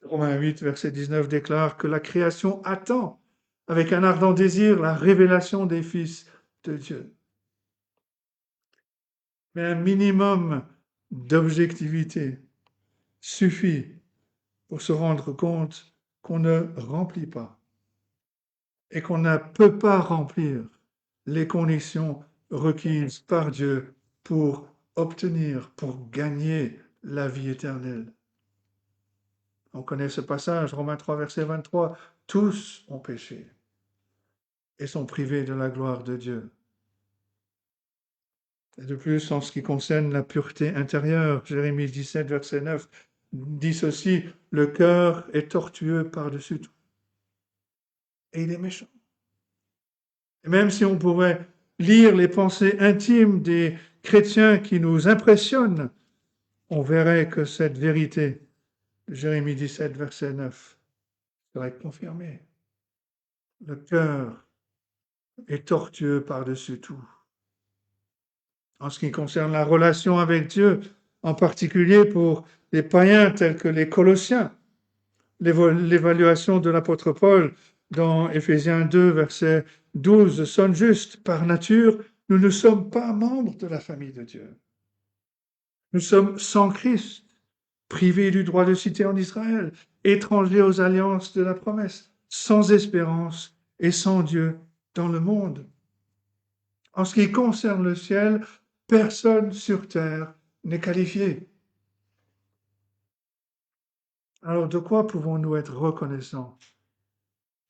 Romains 8, verset 19 déclare que la création attend avec un ardent désir la révélation des fils de Dieu. Mais un minimum d'objectivité suffit pour se rendre compte qu'on ne remplit pas et qu'on ne peut pas remplir les conditions requises par Dieu pour obtenir, pour gagner la vie éternelle. On connaît ce passage, Romains 3, verset 23, tous ont péché et sont privés de la gloire de Dieu. Et de plus, en ce qui concerne la pureté intérieure, Jérémie 17, verset 9, dit ceci, « Le cœur est tortueux par-dessus tout. » Et il est méchant. Et même si on pourrait lire les pensées intimes des chrétiens qui nous impressionnent, on verrait que cette vérité, Jérémie 17, verset 9, serait confirmée. Le cœur est tortueux par-dessus tout. En ce qui concerne la relation avec Dieu, en particulier pour les païens tels que les Colossiens, l'évaluation de l'apôtre Paul dans Éphésiens 2, verset 12 sonne juste. Par nature, nous ne sommes pas membres de la famille de Dieu. Nous sommes sans Christ, privés du droit de cité en Israël, étrangers aux alliances de la promesse, sans espérance et sans Dieu dans le monde. En ce qui concerne le ciel, personne sur terre n'est qualifié. Alors de quoi pouvons-nous être reconnaissants?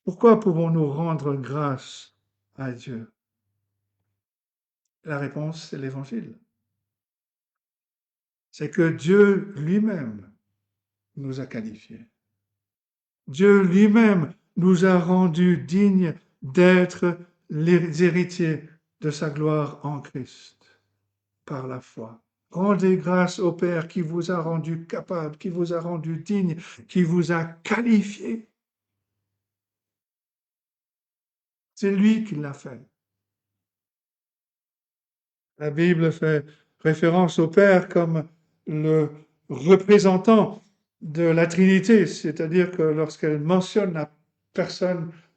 Pourquoi pouvons-nous rendre grâce à Dieu? La réponse, c'est l'Évangile. C'est que Dieu lui-même nous a qualifiés. Dieu lui-même nous a rendus dignes d'être les héritiers de sa gloire en Christ par la foi. Rendez grâce au Père qui vous a rendu capable, qui vous a rendu digne, qui vous a qualifié. C'est lui qui l'a fait. La Bible fait référence au Père comme le représentant de la Trinité, c'est-à-dire que lorsqu'elle mentionne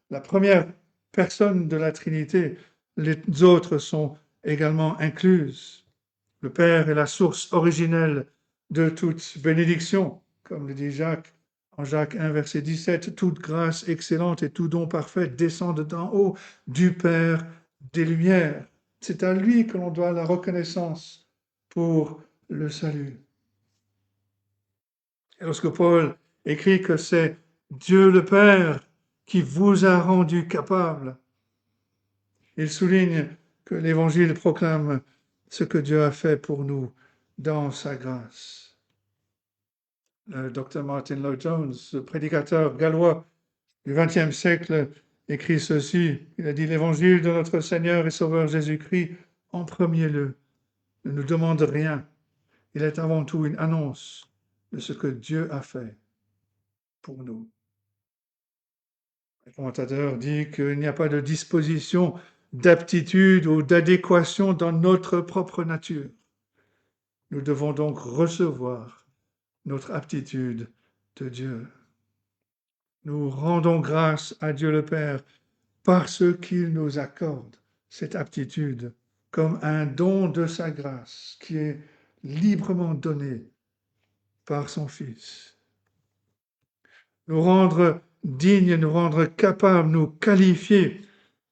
la première personne de la Trinité, les autres sont également incluses. Le Père est la source originelle de toute bénédiction, comme le dit Jacques en Jacques 1, verset 17, « Toute grâce excellente et tout don parfait descendent d'en haut du Père des Lumières. » C'est à lui que l'on doit la reconnaissance pour le salut. Et lorsque Paul écrit que c'est Dieu le Père qui vous a rendu capable, il souligne que l'Évangile proclame ce que Dieu a fait pour nous dans sa grâce. Le docteur Martin Lloyd-Jones, ce prédicateur gallois du XXe siècle, écrit ceci. Il a dit « L'Évangile de notre Seigneur et Sauveur Jésus-Christ, en premier lieu, ne nous demande rien. Il est avant tout une annonce de ce que Dieu a fait pour nous. » Le commentateur dit qu'il n'y a pas de disposition d'aptitude ou d'adéquation dans notre propre nature. Nous devons donc recevoir notre aptitude de Dieu. Nous rendons grâce à Dieu le Père parce qu'il nous accorde cette aptitude comme un don de sa grâce qui est librement donné par son Fils. Nous rendre dignes, nous rendre capables, nous qualifier,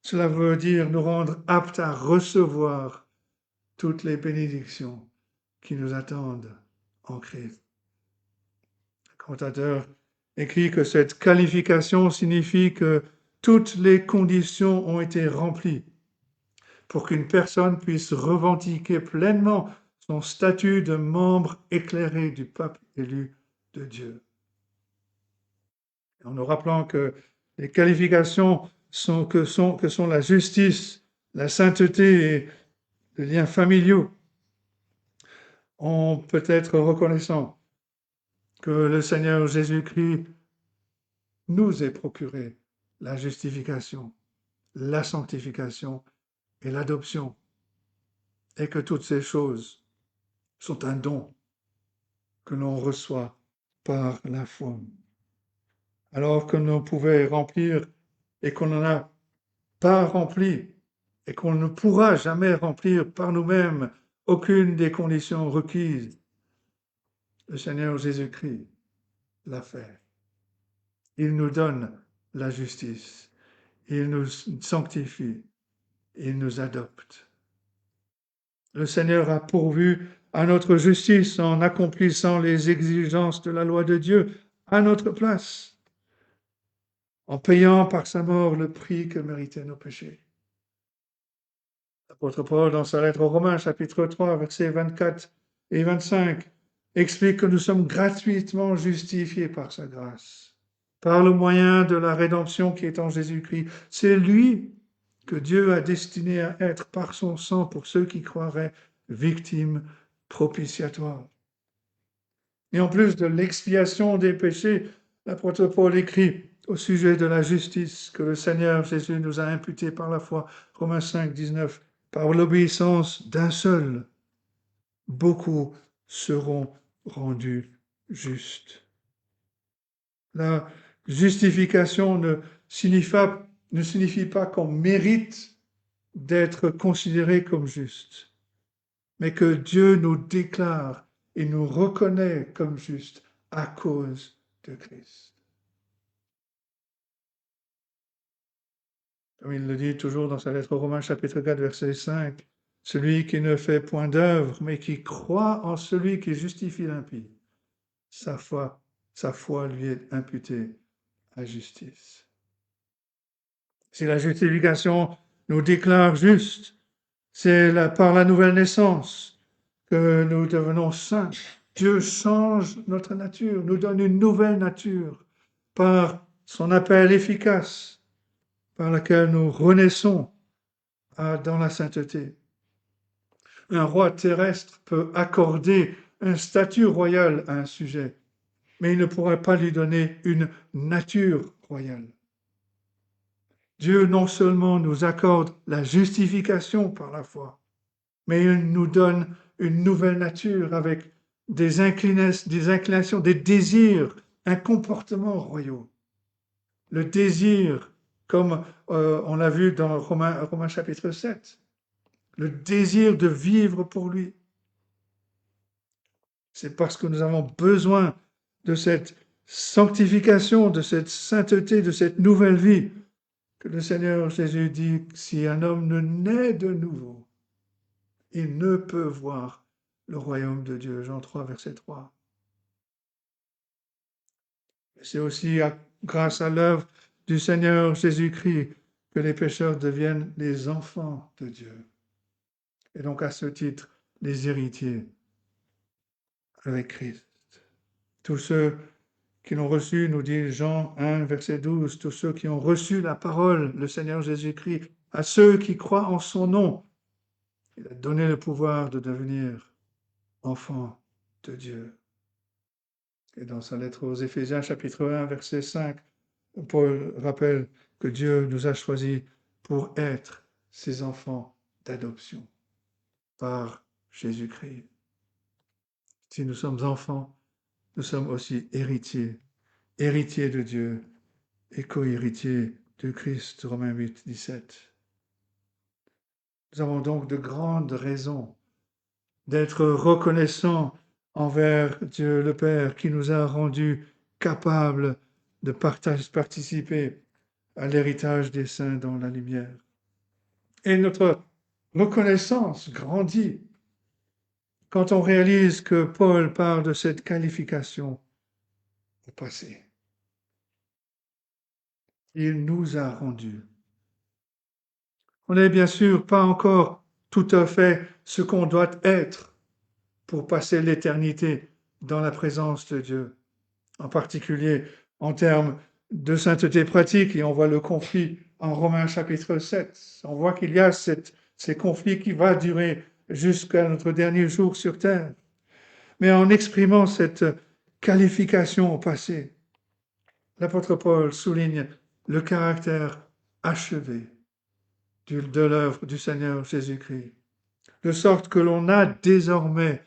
cela veut dire nous rendre aptes à recevoir toutes les bénédictions qui nous attendent en Christ. Le commentateur écrit que cette qualification signifie que toutes les conditions ont été remplies pour qu'une personne puisse revendiquer pleinement son statut de membre éclairé du peuple élu de Dieu. En nous rappelant que les qualifications sont la justice, la sainteté et les liens familiaux, on peut être reconnaissant que le Seigneur Jésus-Christ nous ait procuré la justification, la sanctification et l'adoption, et que toutes ces choses sont un don que l'on reçoit par la foi. Alors que l'on pouvait remplir et qu'on n'en a pas rempli et qu'on ne pourra jamais remplir par nous-mêmes aucune des conditions requises, le Seigneur Jésus-Christ l'a fait. Il nous donne la justice, il nous sanctifie, il nous adopte. Le Seigneur a pourvu à notre justice en accomplissant les exigences de la loi de Dieu à notre place. en payant par sa mort le prix que méritaient nos péchés. L'apôtre Paul, dans sa lettre aux Romains, chapitre 3, versets 24 et 25, explique que nous sommes gratuitement justifiés par sa grâce, par le moyen de la rédemption qui est en Jésus-Christ. C'est lui que Dieu a destiné à être par son sang pour ceux qui croiraient victime propitiatoire. Et en plus de l'expiation des péchés, l'apôtre Paul écrit au sujet de la justice que le Seigneur Jésus nous a imputée par la foi, Romains 5, 19, par l'obéissance d'un seul, beaucoup seront rendus justes. La justification ne signifie pas qu'on mérite d'être considéré comme juste, mais que Dieu nous déclare et nous reconnaît comme justes à cause de Christ. Comme il le dit toujours dans sa lettre aux Romains, chapitre 4, verset 5, « Celui qui ne fait point d'œuvre, mais qui croit en celui qui justifie l'impie, sa foi lui est imputée à justice. » Si la justification nous déclare justes, c'est par la nouvelle naissance que nous devenons saints. Dieu change notre nature, nous donne une nouvelle nature par son appel efficace, par laquelle nous renaissons dans la sainteté. Un roi terrestre peut accorder un statut royal à un sujet, mais il ne pourrait pas lui donner une nature royale. Dieu non seulement nous accorde la justification par la foi, mais il nous donne une nouvelle nature avec des inclinations, des désirs, un comportement royal. Le désir, comme on l'a vu dans Romains chapitre 7, le désir de vivre pour lui. C'est parce que nous avons besoin de cette sanctification, de cette sainteté, de cette nouvelle vie, que le Seigneur Jésus dit, si un homme ne naît de nouveau, il ne peut voir le royaume de Dieu. Jean 3, verset 3. C'est aussi grâce à l'œuvre du Seigneur Jésus-Christ que les pécheurs deviennent les enfants de Dieu. Et donc, à ce titre, les héritiers avec Christ. Tous ceux qui l'ont reçu, nous dit Jean 1, verset 12, tous ceux qui ont reçu la parole, le Seigneur Jésus-Christ, à ceux qui croient en son nom, il a donné le pouvoir de devenir enfants de Dieu. Et dans sa lettre aux Éphésiens, chapitre 1, verset 5, Paul rappelle que Dieu nous a choisis pour être ses enfants d'adoption par Jésus-Christ. Si nous sommes enfants, nous sommes aussi héritiers, héritiers de Dieu et co-héritiers de Christ, Romains 8, 17. Nous avons donc de grandes raisons d'être reconnaissants envers Dieu le Père qui nous a rendus capables de participer à l'héritage des saints dans la lumière. Et notre reconnaissance grandit quand on réalise que Paul parle de cette qualification au passé. Il nous a rendus. On n'est bien sûr pas encore tout à fait ce qu'on doit être pour passer l'éternité dans la présence de Dieu, en particulier en termes de sainteté pratique, et on voit le conflit en Romains chapitre 7. On voit qu'il y a ces conflits qui vont durer jusqu'à notre dernier jour sur terre. Mais en exprimant cette qualification au passé, l'apôtre Paul souligne le caractère achevé de l'œuvre du Seigneur Jésus-Christ, de sorte que l'on a désormais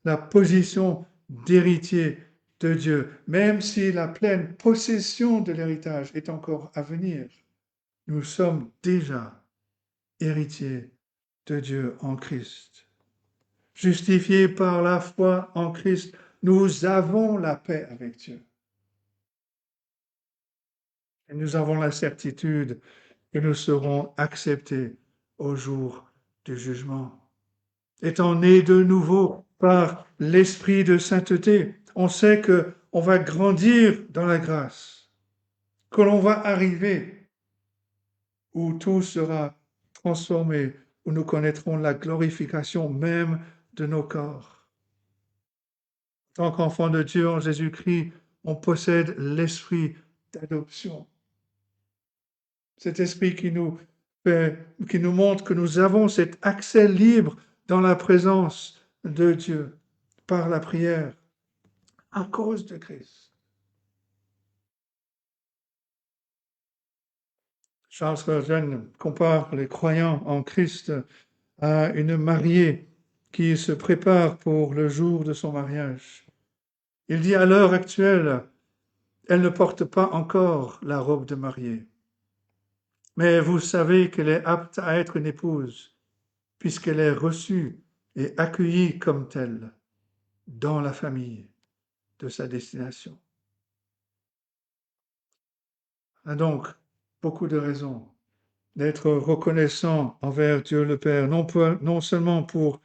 la position d'héritier de Dieu, même si la pleine possession de l'héritage est encore à venir. Nous sommes déjà héritiers de Dieu en Christ. Justifiés par la foi en Christ, nous avons la paix avec Dieu. Et nous avons la certitude que nous serons acceptés au jour du jugement. Étant nés de nouveau par l'esprit de sainteté, on sait qu'on va grandir dans la grâce. que l'on va arriver où tout sera transformé, où nous connaîtrons la glorification même de nos corps. En tant qu'enfant de Dieu en Jésus-Christ, on possède l'esprit d'adoption. Cet esprit qui nous montre que nous avons cet accès libre dans la présence de Dieu par la prière à cause de Christ. Charles Spurgeon compare les croyants en Christ à une mariée qui se prépare pour le jour de son mariage. Il dit à l'heure actuelle, elle ne porte pas encore la robe de mariée. Mais vous savez qu'elle est apte à être une épouse, puisqu'elle est reçue et accueillie comme telle dans la famille de sa destination. On a donc beaucoup de raisons d'être reconnaissant envers Dieu le Père, non seulement pour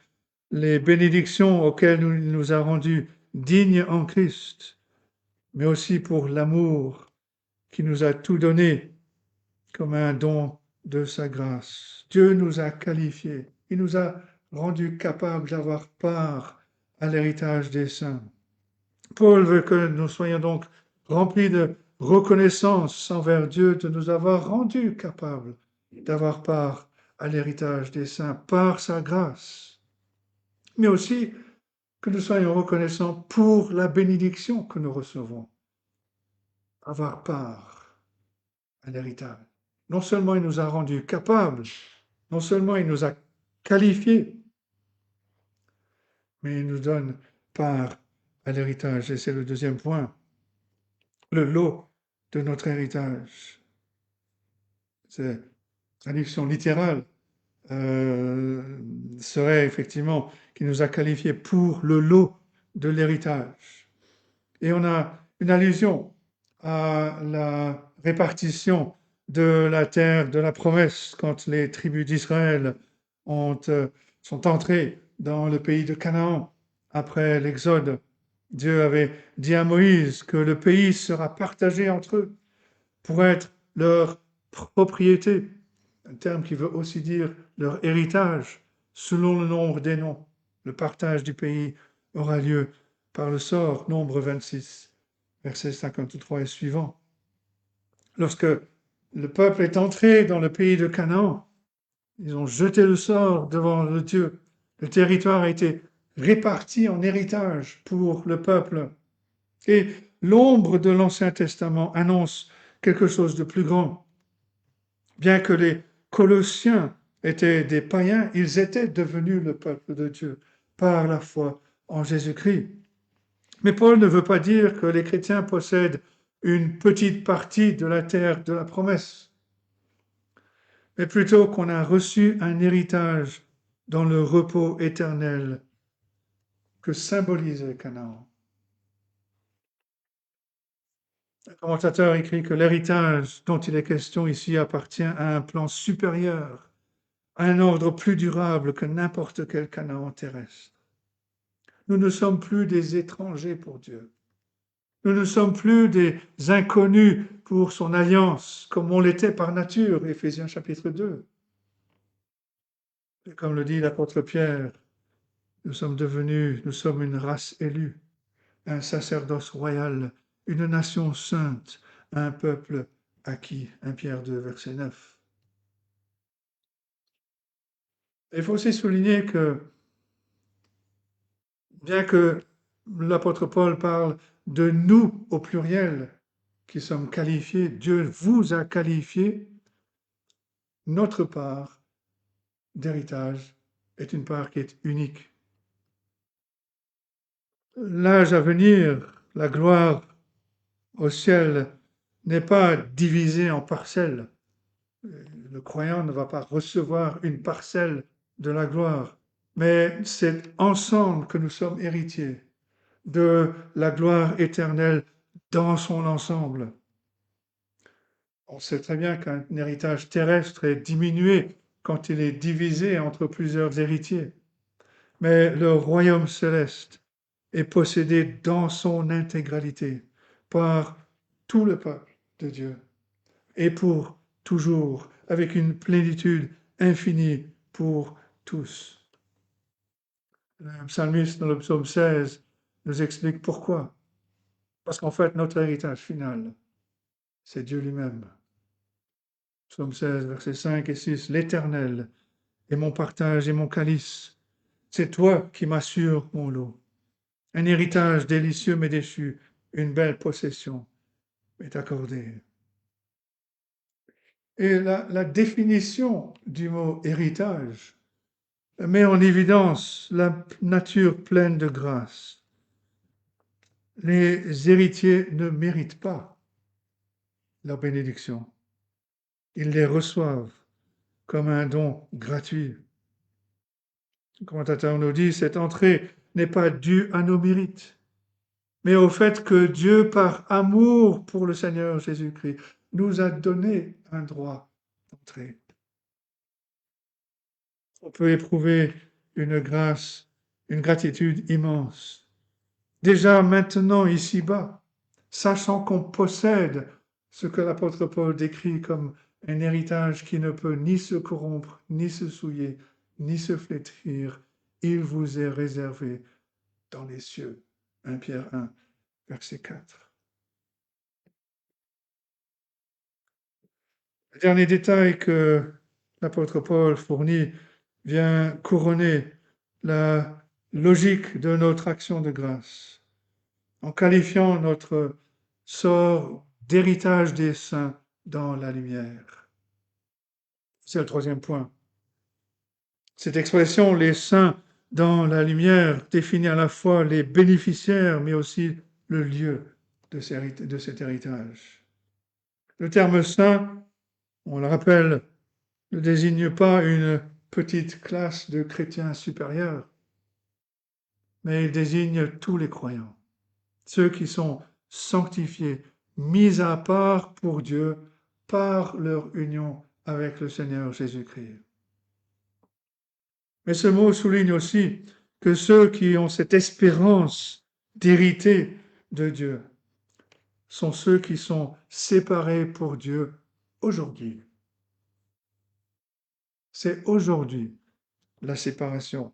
les bénédictions auxquelles il nous a rendus dignes en Christ, mais aussi pour l'amour qui nous a tout donné comme un don de sa grâce. Dieu nous a qualifiés, il nous a rendus capables d'avoir part à l'héritage des saints. Paul veut que nous soyons donc remplis de reconnaissance envers Dieu de nous avoir rendus capables d'avoir part à l'héritage des saints par sa grâce, mais aussi que nous soyons reconnaissants pour la bénédiction que nous recevons, avoir part à l'héritage. Non seulement il nous a rendus capables, non seulement il nous a qualifiés, mais il nous donne part à l'héritage. Et c'est le deuxième point, le lot de notre héritage. C'est traduction littérale serait effectivement qu'il nous a qualifiés pour le lot de l'héritage. Et on a une allusion à la répartition de la terre de la promesse quand les tribus d'Israël sont entrées dans le pays de Canaan après l'Exode. Dieu avait dit à Moïse que le pays sera partagé entre eux pour être leur propriété, un terme qui veut aussi dire leur héritage, selon le nombre des noms. Le partage du pays aura lieu par le sort, Nombre 26, versets 53 et suivants. Lorsque le peuple est entré dans le pays de Canaan, ils ont jeté le sort devant le Dieu. Le territoire a été réparti en héritage pour le peuple. Et l'ombre de l'Ancien Testament annonce quelque chose de plus grand. Bien que les Colossiens étaient des païens, ils étaient devenus le peuple de Dieu par la foi en Jésus-Christ. Mais Paul ne veut pas dire que les chrétiens possèdent une petite partie de la terre de la promesse, mais plutôt qu'on a reçu un héritage dans le repos éternel que symbolisait Canaan. Le commentateur écrit que l'héritage dont il est question ici appartient à un plan supérieur, à un ordre plus durable que n'importe quel Canaan terrestre. Nous ne sommes plus des étrangers pour Dieu. Nous ne sommes plus des inconnus pour son alliance, comme on l'était par nature, Éphésiens chapitre 2. Et comme le dit l'apôtre Pierre, nous sommes une race élue, un sacerdoce royal, une nation sainte, un peuple acquis. 1 Pierre 2, verset 9. Il faut aussi souligner que, bien que l'apôtre Paul parle de nous au pluriel, qui sommes qualifiés, Dieu vous a qualifiés, notre part d'héritage est une part qui est unique. L'âge à venir, la gloire au ciel, n'est pas divisée en parcelles. Le croyant ne va pas recevoir une parcelle de la gloire, mais c'est ensemble que nous sommes héritiers de la gloire éternelle dans son ensemble. On sait très bien qu'un héritage terrestre est diminué quand il est divisé entre plusieurs héritiers, mais le royaume céleste est possédé dans son intégralité par tout le peuple de Dieu, et pour toujours, avec une plénitude infinie pour tous. Le psalmiste, dans le psaume 16, nous explique pourquoi. Parce qu'en fait, notre héritage final, c'est Dieu lui-même. Psaume 16, versets 5 et 6. L'Éternel est mon partage et mon calice. C'est toi qui m'assures mon lot. Un héritage délicieux m'est déchu, une belle possession m'est accordée. Et la définition du mot héritage met en évidence la nature pleine de grâce. Les héritiers ne méritent pas leur bénédiction. Ils les reçoivent comme un don gratuit. Le commentateur nous dit, cette entrée n'est pas due à nos mérites, mais au fait que Dieu, par amour pour le Seigneur Jésus-Christ, nous a donné un droit d'entrée. On peut éprouver une grâce, une gratitude immense. Déjà maintenant, ici-bas, sachant qu'on possède ce que l'apôtre Paul décrit comme un héritage qui ne peut ni se corrompre, ni se souiller, ni se flétrir, il vous est réservé dans les cieux. 1 Pierre 1, verset 4. Le dernier détail que l'apôtre Paul fournit vient couronner la logique de notre action de grâce en qualifiant notre sort d'héritage des saints dans la lumière. C'est le troisième point. Cette expression, les saints dans la lumière, définit à la fois les bénéficiaires, mais aussi le lieu de cet héritage. Le terme saint, on le rappelle, ne désigne pas une petite classe de chrétiens supérieurs, mais il désigne tous les croyants, ceux qui sont sanctifiés, mis à part pour Dieu par leur union avec le Seigneur Jésus-Christ. Mais ce mot souligne aussi que ceux qui ont cette espérance d'hériter de Dieu sont ceux qui sont séparés pour Dieu aujourd'hui. C'est aujourd'hui la séparation.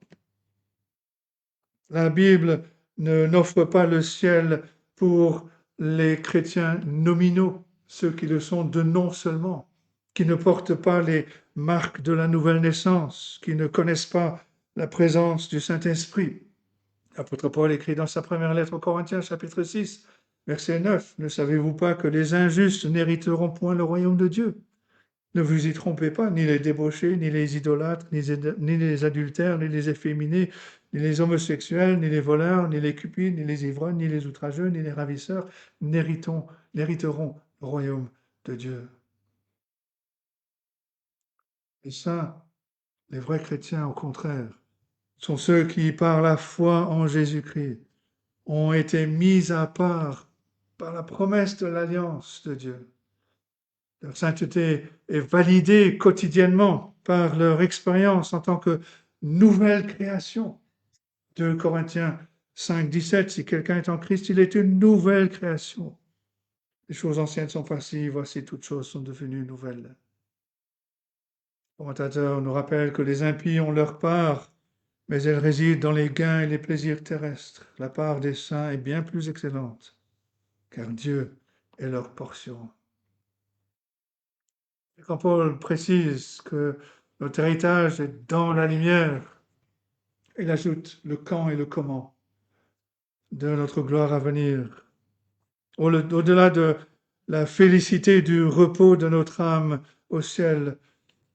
La Bible n'offre pas le ciel pour les chrétiens nominaux, ceux qui le sont de nom seulement, qui ne portent pas les marques de la nouvelle naissance, qui ne connaissent pas la présence du Saint-Esprit. L'apôtre Paul écrit dans sa première lettre aux Corinthiens, chapitre 6, verset 9, « Ne savez-vous pas que les injustes n'hériteront point le royaume de Dieu ? Ne vous y trompez pas, ni les débauchés, ni les idolâtres, ni les adultères, ni les efféminés, ni les homosexuels, ni les voleurs, ni les cupides, ni les ivrognes, ni les outrageux, ni les ravisseurs n'hériteront le royaume de Dieu. » Les saints, les vrais chrétiens, au contraire, sont ceux qui, par la foi en Jésus-Christ, ont été mis à part par la promesse de l'alliance de Dieu. Leur sainteté est validée quotidiennement par leur expérience en tant que nouvelle création. 2 Corinthiens 5, 17, si quelqu'un est en Christ, il est une nouvelle création. Les choses anciennes sont passées, voici toutes choses sont devenues nouvelles. Le commentateur nous rappelle que les impies ont leur part, mais elle réside dans les gains et les plaisirs terrestres. La part des saints est bien plus excellente, car Dieu est leur portion. Et quand Paul précise que notre héritage est dans la lumière, il ajoute le quand et le comment de notre gloire à venir. Au-delà de la félicité du repos de notre âme au ciel,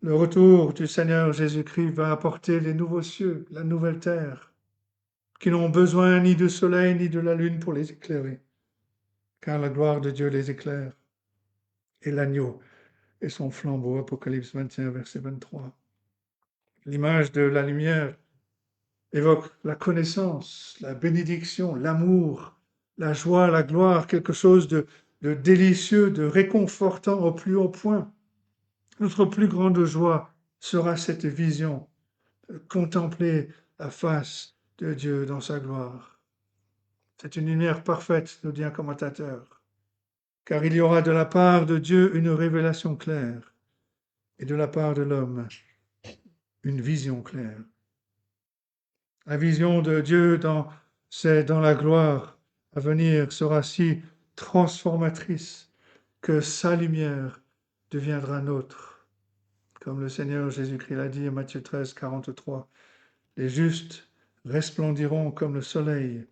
le retour du Seigneur Jésus-Christ va apporter les nouveaux cieux, la nouvelle terre, qui n'ont besoin ni du soleil ni de la lune pour les éclairer, car la gloire de Dieu les éclaire. Et l'agneau et son flambeau, Apocalypse 21, verset 23. L'image de la lumière évoque la connaissance, la bénédiction, l'amour, la joie, la gloire, quelque chose de délicieux, de réconfortant au plus haut point. Notre plus grande joie sera cette vision, contempler la face de Dieu dans sa gloire. C'est une lumière parfaite, nous dit un commentateur, car il y aura de la part de Dieu une révélation claire et de la part de l'homme une vision claire. La vision de Dieu c'est dans la gloire à venir sera si transformatrice que sa lumière deviendra nôtre. Comme le Seigneur Jésus-Christ l'a dit en Matthieu 13, 43, les justes resplendiront comme le soleil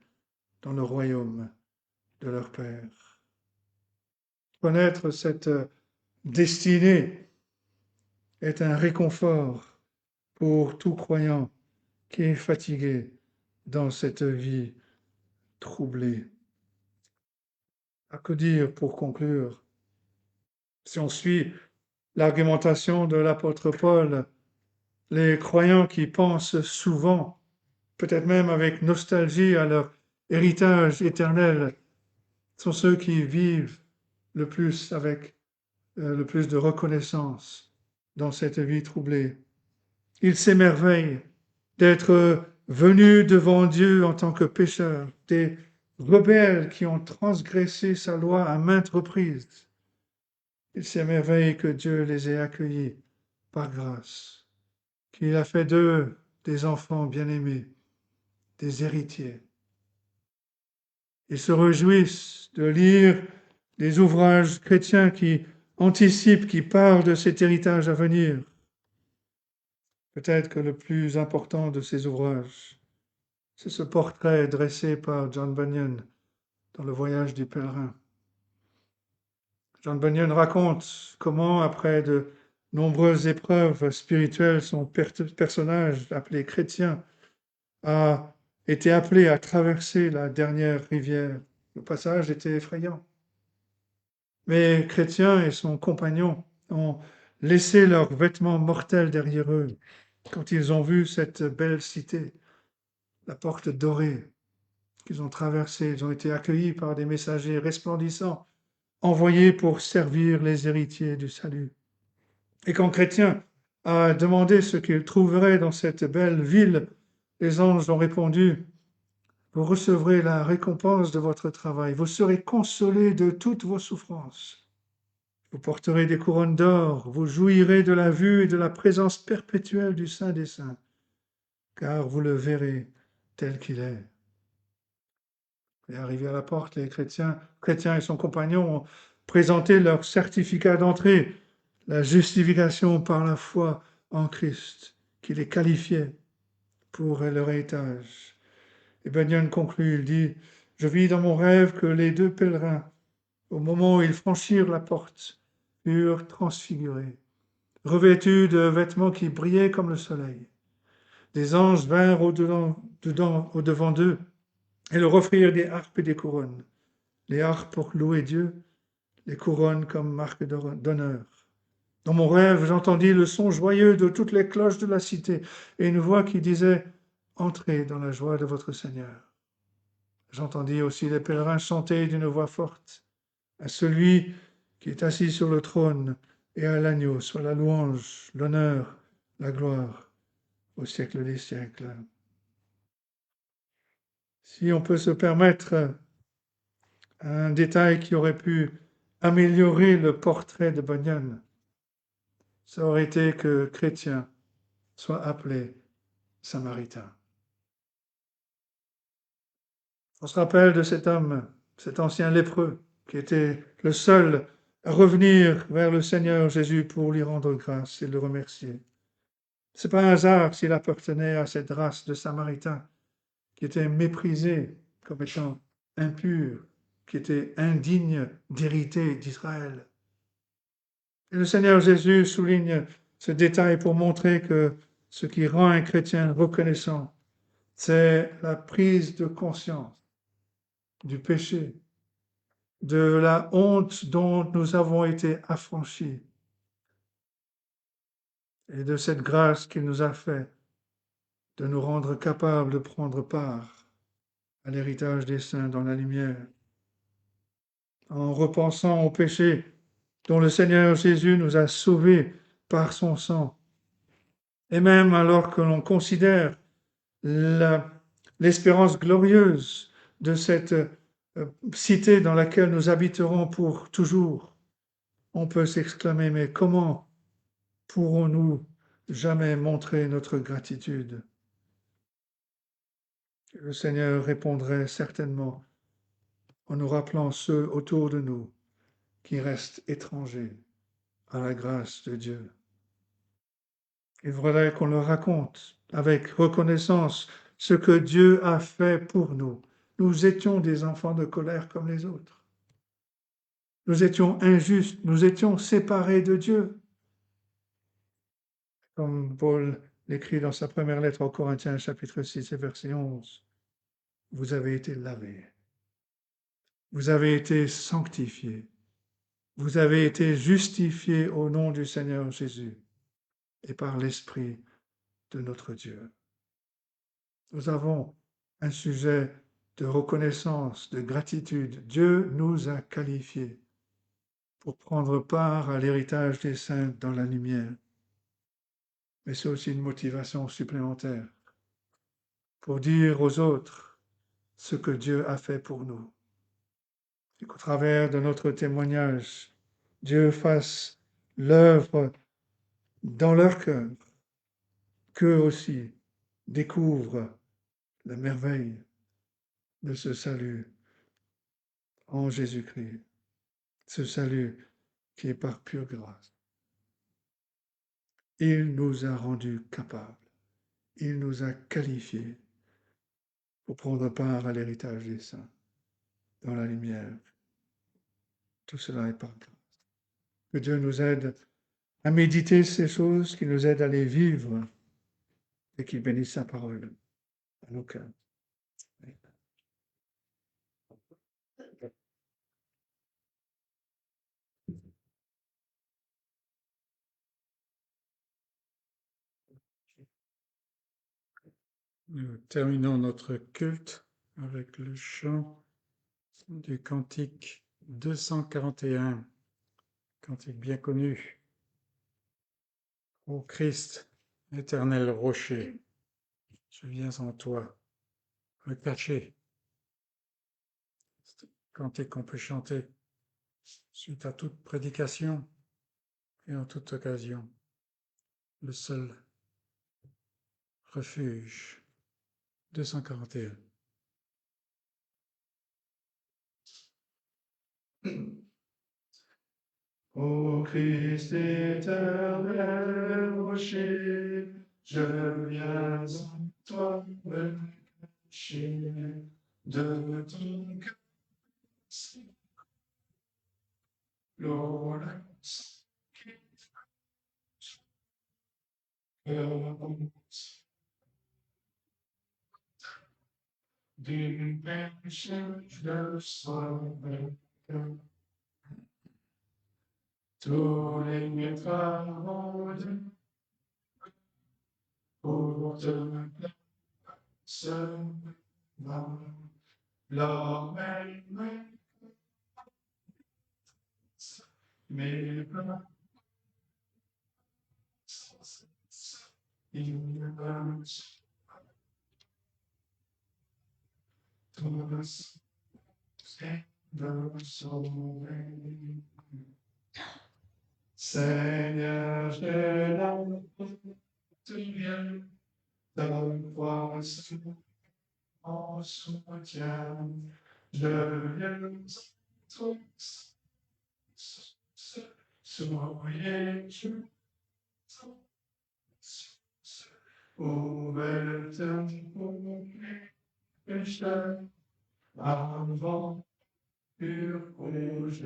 dans le royaume de leur Père. Connaître cette destinée est un réconfort pour tout croyant qui est fatigué dans cette vie troublée. À que dire pour conclure? Si on suit l'argumentation de l'apôtre Paul, les croyants qui pensent souvent, peut-être même avec nostalgie, à leur héritage éternel, sont ceux qui vivent le plus avec le plus de reconnaissance dans cette vie troublée. Ils s'émerveillent d'être venus devant Dieu en tant que pécheurs, des rebelles qui ont transgressé sa loi à maintes reprises. Ils s'émerveillent que Dieu les ait accueillis par grâce, qu'il a fait d'eux des enfants bien-aimés, des héritiers. Ils se réjouissent de lire des ouvrages chrétiens qui anticipent, qui parlent de cet héritage à venir. Peut-être que le plus important de ces ouvrages, c'est ce portrait dressé par John Bunyan dans Le Voyage du pèlerin. John Bunyan raconte comment, après de nombreuses épreuves spirituelles, son personnage, appelé chrétien, a été appelé à traverser la dernière rivière. Le passage était effrayant. Mais Chrétien et son compagnon ont laissé leurs vêtements mortels derrière eux quand ils ont vu cette belle cité, la porte dorée qu'ils ont traversée. Ils ont été accueillis par des messagers resplendissants, envoyés pour servir les héritiers du salut. Et quand Chrétien a demandé ce qu'il trouverait dans cette belle ville, les anges ont répondu: vous recevrez la récompense de votre travail, vous serez consolés de toutes vos souffrances. Vous porterez des couronnes d'or, vous jouirez de la vue et de la présence perpétuelle du Saint des Saints, car vous le verrez tel qu'il est. Et arrivés à la porte, les chrétiens et son compagnon ont présenté leur certificat d'entrée, la justification par la foi en Christ, qui les qualifiait pour leur héritage. Et Bunyan conclut, il dit: je vis dans mon rêve que les deux pèlerins, au moment où ils franchirent la porte, furent transfigurés, revêtus de vêtements qui brillaient comme le soleil. Des anges vinrent au-devant d'eux et leur offrirent des harpes et des couronnes. Les harpes pour louer Dieu, les couronnes comme marque d'honneur. Dans mon rêve, j'entendis le son joyeux de toutes les cloches de la cité et une voix qui disait: entrez dans la joie de votre Seigneur. J'entendis aussi les pèlerins chanter d'une voix forte: à celui qui est assis sur le trône et à l'agneau soit la louange, l'honneur, la gloire au siècle des siècles. Si on peut se permettre un détail qui aurait pu améliorer le portrait de Bunyan, ça aurait été que Chrétien soit appelé Samaritain. On se rappelle de cet homme, cet ancien lépreux, qui était le seul à revenir vers le Seigneur Jésus pour lui rendre grâce et le remercier. Ce n'est pas un hasard s'il appartenait à cette race de Samaritains qui était méprisée comme étant impure, qui était indigne d'hériter d'Israël. Et le Seigneur Jésus souligne ce détail pour montrer que ce qui rend un chrétien reconnaissant, c'est la prise de conscience du péché, de la honte dont nous avons été affranchis et de cette grâce qu'il nous a fait de nous rendre capables de prendre part à l'héritage des saints dans la lumière. En repensant au péché dont le Seigneur Jésus nous a sauvés par son sang, et même alors que l'on considère l'espérance glorieuse de cette cité dans laquelle nous habiterons pour toujours, on peut s'exclamer, mais comment pourrons-nous jamais montrer notre gratitude? Le Seigneur répondrait certainement en nous rappelant ceux autour de nous qui restent étrangers à la grâce de Dieu. Il faudrait qu'on leur raconte avec reconnaissance ce que Dieu a fait pour nous. Nous étions des enfants de colère comme les autres. Nous étions injustes, nous étions séparés de Dieu. Comme Paul l'écrit dans sa première lettre aux Corinthiens, chapitre 6 et verset 11. Vous avez été lavés, vous avez été sanctifiés, vous avez été justifiés au nom du Seigneur Jésus et par l'Esprit de notre Dieu. Nous avons un sujet de reconnaissance, de gratitude. Dieu nous a qualifiés pour prendre part à l'héritage des saints dans la lumière. Mais c'est aussi une motivation supplémentaire pour dire aux autres ce que Dieu a fait pour nous. Et qu'au travers de notre témoignage, Dieu fasse l'œuvre dans leur cœur, qu'eux aussi découvrent la merveille de ce salut en Jésus-Christ, ce salut qui est par pure grâce. Il nous a rendus capables, il nous a qualifiés pour prendre part à l'héritage des saints dans la lumière. Tout cela est par grâce. Que Dieu nous aide à méditer ces choses, qu'il nous aide à les vivre et qu'il bénisse sa parole à nos cœurs. Nous terminons notre culte avec le chant du cantique 241, cantique bien connu. Ô Christ, éternel rocher, je viens en toi me cacher. C'est un cantique qu'on peut chanter suite à toute prédication et en toute occasion. Le seul refuge. 241. Ô Christ éternel rocher, je viens en toi me cacher de ton cœur. L'olence qui remonte du péché de sauve. Tous les travaux pour te place l'homme mes plans. Il me tous et de sauver. Seigneur, je l'aime, tu viens, ta voix en soutien, je viens tous, soyez ouverte pour mes pécheurs, avant pur rouge.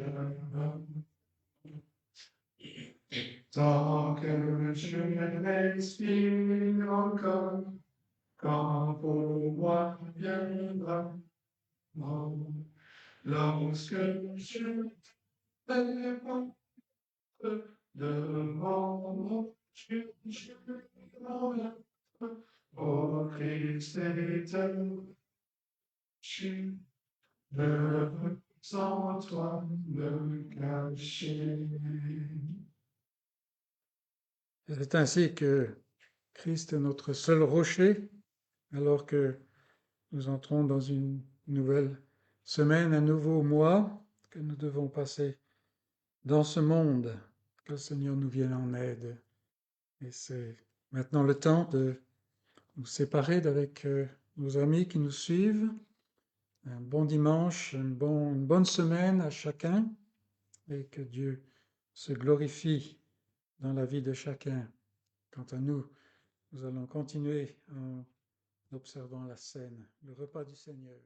Tant que je respire encore, quand pour moi viendra, lorsque je devant mon Dieu, je m'enlève, ô Christ éternel, je veux en toi me cacher. C'est ainsi que Christ est notre seul rocher, alors que nous entrons dans une nouvelle semaine, un nouveau mois que nous devons passer dans ce monde. Que le Seigneur nous vienne en aide. Et c'est maintenant le temps de nous séparer d'avec nos amis qui nous suivent. Un bon dimanche, une bonne semaine à chacun et que Dieu se glorifie dans la vie de chacun. Quant à nous, nous allons continuer en observant la scène, le repas du Seigneur.